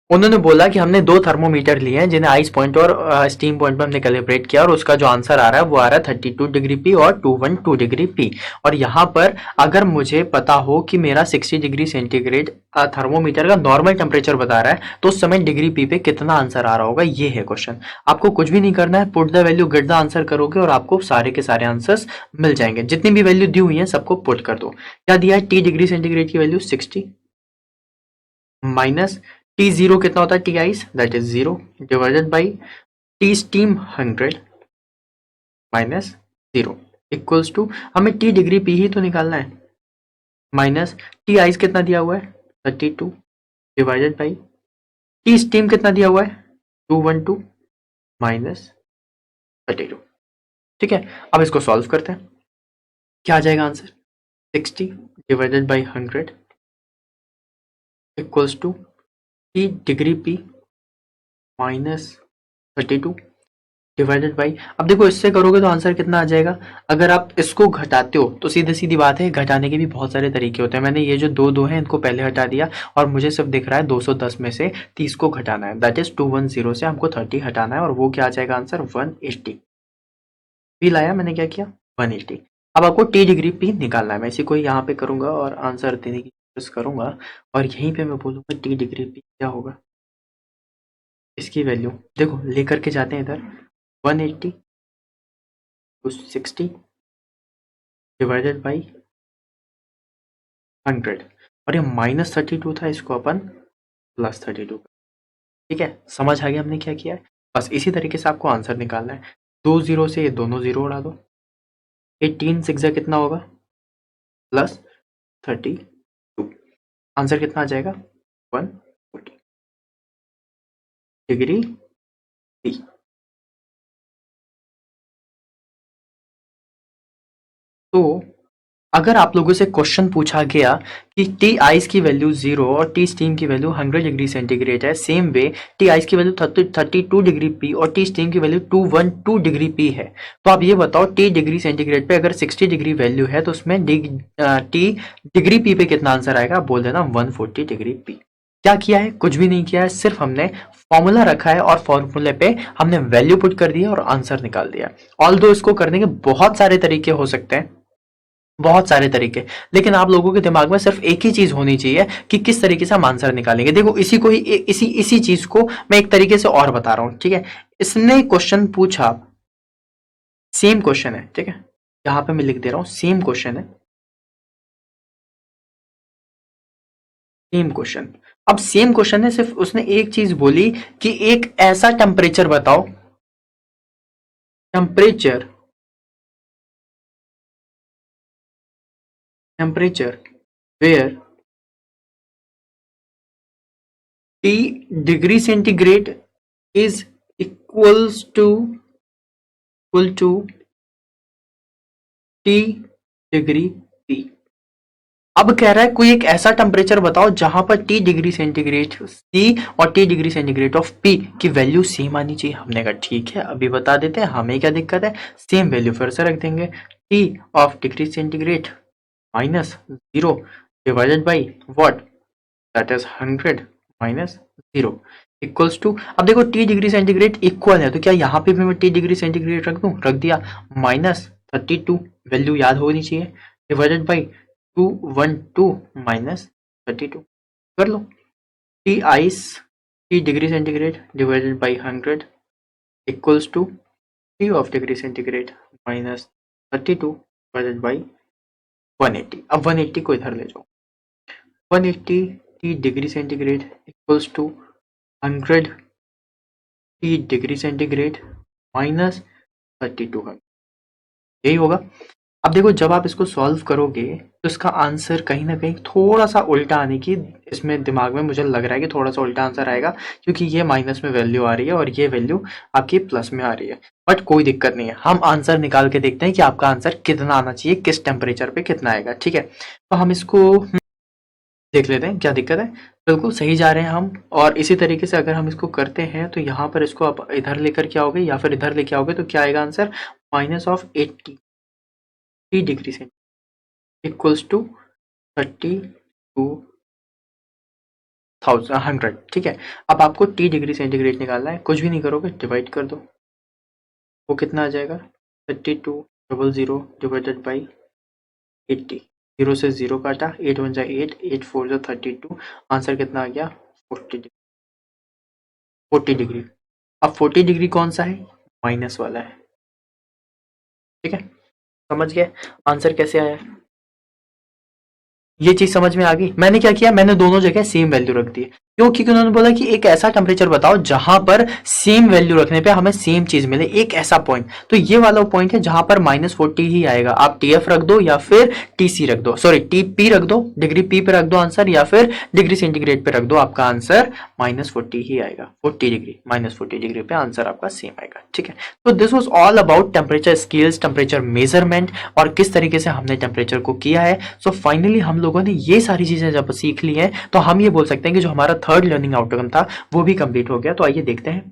उन्होंने बोला कि हमने दो थर्मोमीटर लिए हैं जिन्हें आइस पॉइंट और स्टीम पॉइंट पे हमने कैलिब्रेट किया और उसका जो आंसर आ रहा है वो आ रहा है 32 डिग्री पी और 212 डिग्री पी। और यहाँ पर अगर मुझे पता हो कि मेरा 60 डिग्री सेंटीग्रेड थर्मोमीटर का नॉर्मल टेम्परेचर बता रहा है तो उस समय डिग्री पी पे कितना आंसर आ रहा होगा, ये है क्वेश्चन। आपको कुछ भी नहीं करना है, put the value get the answer करोगे और आपको सारे के सारे आंसर्स मिल जाएंगे। जितनी भी वैल्यू दी हुई है सबको पुट कर दो। क्या दिया है, टी डिग्री सेंटीग्रेड की वैल्यू 60 माइनस टी जीरो कितना होता है, T ice that is 0 divided by T steam 100 minus 0 equals to, हमें टी डिग्री पी ही तो निकालना है, माइनस टी आइस कितना दिया हुआ है 32 डिवाइडेड बाई टी स्टीम कितना दिया हुआ है 212 माइनस 32। ठीक है, अब इसको सॉल्व करते हैं। क्या आ जाएगा answer, 60 divided by 100 equals to T degree P minus 32 divided by, अब देखो इससे करोगे तो आंसर कितना आ जाएगा। अगर आप इसको घटाते हो तो सीधी सीधी बात है, घटाने के भी बहुत सारे तरीके होते हैं। मैंने ये जो दो दो हैं इनको पहले हटा दिया और मुझे सिर्फ दिख रहा है 210 में से 30 को घटाना है, दैट इज 210 से हमको 30 हटाना है और वो क्या आ जाएगा आंसर 180। पी लाया मैंने, क्या किया 180। अब आपको टी डिग्री पी निकालना है। मैं इसी को यहाँ पे करूंगा और आंसर देने की कोशिश करूंगा और यहीं पे मैं बोलूंगा टी डिग्री पी क्या होगा। इसकी वैल्यू देखो लेकर के जाते हैं इधर, 180 टू 60 डिवाइडेड बाई 100 और ये -32 था, इसको अपन +32। ठीक है, समझ आ गया हमने क्या किया है। बस इसी तरीके से आपको आंसर निकालना है। 2 जीरो से ये दोनों जीरो उड़ा दो, 18 सिक्स कितना होगा, प्लस 32। आंसर कितना आ जाएगा, 140 डिग्री टी। तो अगर आप लोगों से क्वेश्चन पूछा गया कि टी आइस की वैल्यू 0 और टी स्टीम की वैल्यू 100 डिग्री सेंटीग्रेड है, सेम वे टी आइस की वैल्यू 32 डिग्री पी और टी स्टीम की वैल्यू 212 डिग्री पी है, तो आप ये बताओ टी डिग्री सेंटीग्रेड पे अगर 60 डिग्री वैल्यू है तो उसमें टी डिग्री पी पे कितना आंसर आएगा, आप बोल देना 140 डिग्री पी। क्या किया है, कुछ भी नहीं किया है, सिर्फ हमने फॉर्मूला रखा है और फॉर्मूले पे हमने वैल्यू पुट कर दिया और आंसर निकाल दिया। ऑल्दो इसको करने के बहुत सारे तरीके हो सकते हैं, बहुत सारे तरीके, लेकिन आप लोगों के दिमाग में सिर्फ एक ही चीज होनी चाहिए कि किस तरीके से हम आंसर निकालेंगे। देखो इसी को ही इसी चीज को मैं एक तरीके से और बता रहा हूं, ठीक है। इसने क्वेश्चन पूछा, सेम क्वेश्चन है, ठीक है, यहां पे मैं लिख दे रहा हूं सेम क्वेश्चन है, सेम क्वेश्चन। अब सेम क्वेश्चन है, सिर्फ उसने एक चीज बोली कि एक ऐसा टेम्परेचर बताओ, temperature temperature where T degree centigrade is equals to equal to T degree P। अब कह रहा है कोई एक ऐसा टेम्परेचर बताओ जहां पर T डिग्री सेंटीग्रेड C और T degree centigrade of P की वैल्यू सेम आनी चाहिए। हमने कहा ठीक है, अभी बता देते हैं, हमें क्या दिक्कत है, सेम वैल्यू फिर से रख देंगे, T of degree centigrade minus 0 divided by what, that is 100 minus 0 equals to, अब देखो T डिग्री सेंटीग्रेड इक्वल है तो क्या यहाँ पे भी मैं T डिग्री सेंटीग्रेड रख दूं, रख दिया, माइनस 32 वैल्यू याद होनी चाहिए, डिवाइडेड बाई 212 माइनस 32 कर लो, T ice T degree centigrade divided by 100 equals to T of degree centigrade minus 32 divided by 180। अब 180 को इधर ले जाओ, 180 T degree centigrade equals to 100 T degree centigrade minus 32 है, यही होगा। अब देखो जब आप इसको सॉल्व करोगे तो इसका आंसर कहीं ना कहीं थोड़ा सा उल्टा आने की इसमें दिमाग में मुझे लग रहा है कि थोड़ा सा उल्टा आंसर आएगा, क्योंकि ये माइनस में वैल्यू आ रही है और ये वैल्यू आपकी प्लस में आ रही है, बट कोई दिक्कत नहीं है, हम आंसर निकाल के देखते हैं कि आपका आंसर कितना आना चाहिए, किस टेम्परेचर पे कितना आएगा, ठीक है। तो हम इसको देख लेते हैं क्या दिक्कत है, बिल्कुल सही जा रहे हैं हम। और इसी तरीके से अगर हम इसको करते हैं तो यहाँ पर इसको आप इधर लेकर के आओगे या फिर इधर लेके आओगे तो क्या आएगा आंसर, माइनस ऑफ 80 डिग्री से इक्वल्स टू 32,100, ठीक है। अब आपको T डिग्री सेंटीग्रेड निकालना है, कुछ भी नहीं करोगे, डिवाइड कर दो, वो कितना आ जाएगा, 32,000 डिवाइडेड बाई 80, 0 से 0 काटा, 8 1 जा 8, 8 4 जा 32, आंसर कितना आ गया, 40 डिग्री। अब 40 डिग्री कौन सा है, माइनस वाला है, ठीक है, समझ गए आंसर कैसे आया, ये चीज समझ में आ गई। मैंने क्या किया, मैंने दोनों जगह सेम वैल्यू रख दी, क्यों, क्योंकि उन्होंने बोला कि एक ऐसा टेम्परेचर बताओ जहां पर सेम वैल्यू रखने पे हमें सेम चीज मिले, एक ऐसा पॉइंट, तो ये वाला पॉइंट है जहां पर -40 ही आएगा। आप TF रख दो या फिर TC रख दो, सॉरी TP रख दो, डिग्री P पे रख दो आंसर, या फिर डिग्री सेंटीग्रेड पे रख दो, आपका आंसर -40 ही आएगा, 40 डिग्री -40 डिग्री पे आंसर आपका सेम आएगा, ठीक है। तो this was all about temperature scales, temperature measurement और किस तरीके से हमने टेम्परेचर को किया है। सो फाइनली हम लोगों ने ये सारी चीजें जब सीख ली हैं तो हम ये बोल सकते हैं कि जो हमारा थर्ड लर्निंग आउटकम था वो भी कंप्लीट हो गया। तो आइए देखते हैं।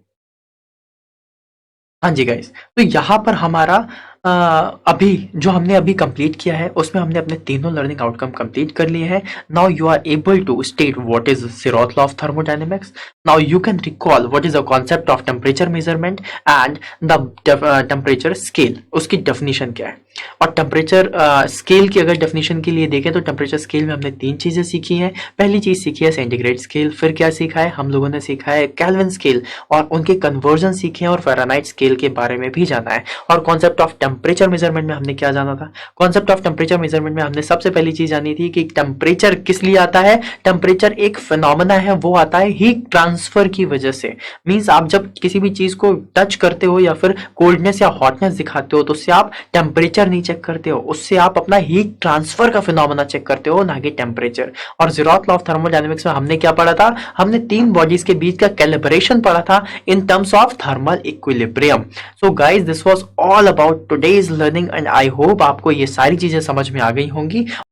हाँ जी गाइस, तो यहाँ पर हमारा अभी जो हमने अभी कंप्लीट किया है उसमें हमने अपने तीनों लर्निंग आउटकम कंप्लीट कर लिए हैं। Now you are able to state what is Zeroth law of thermodynamics. Now you can recall what is the concept of temperature measurement and the temperature scale, उसकी डेफिनेशन क्या है। और टेम्परेचर स्केल की अगर डेफिनेशन के लिए देखें तो टेम्परेचर स्केल में हमने तीन चीजें सीखी हैं। पहली चीज सीखी है सेंटीग्रेड स्केल, फिर क्या सीखा है हम लोगों ने, सीखा है केल्विन स्केल और उनके कन्वर्जन सीखे हैं, और फ़ारेनहाइट स्केल के बारे में भी जाना है, और कॉन्सेप्ट ऑफ टेम्परेचर मेजरमेंट में हमने क्या जाना था? कॉन्सेप्ट ऑफ टेम्परेचर मेजरमेंट में हमने सबसे पहली चीज जानी थी कि टेम्परेचर किस लिए आता है। टेम्परेचर एक फिनोमेना है, वो आता है हीट ट्रांसफर की वजह से। मींस आप जब किसी भी चीज को टच करते हो या फिर कोल्डनेस या हॉटनेस दिखाते हो तो उससे आप टेम्परेचर नहीं चेक करते हो, उससे आप अपना हीट ट्रांसफर का फिनोमेना चेक करते हो, ना कि टेम्परेचर। और जीरोथ लॉ ऑफ थर्मोडायनेमिक्स में हमने क्या पढ़ा था? हमने तीन बॉडीज के बीच का कैलिब्रेशन पढ़ा था in terms of thermal equilibrium. So guys, this was all about today's learning and I hope आपको ये सारी चीजें समझ में आ गई होंगी।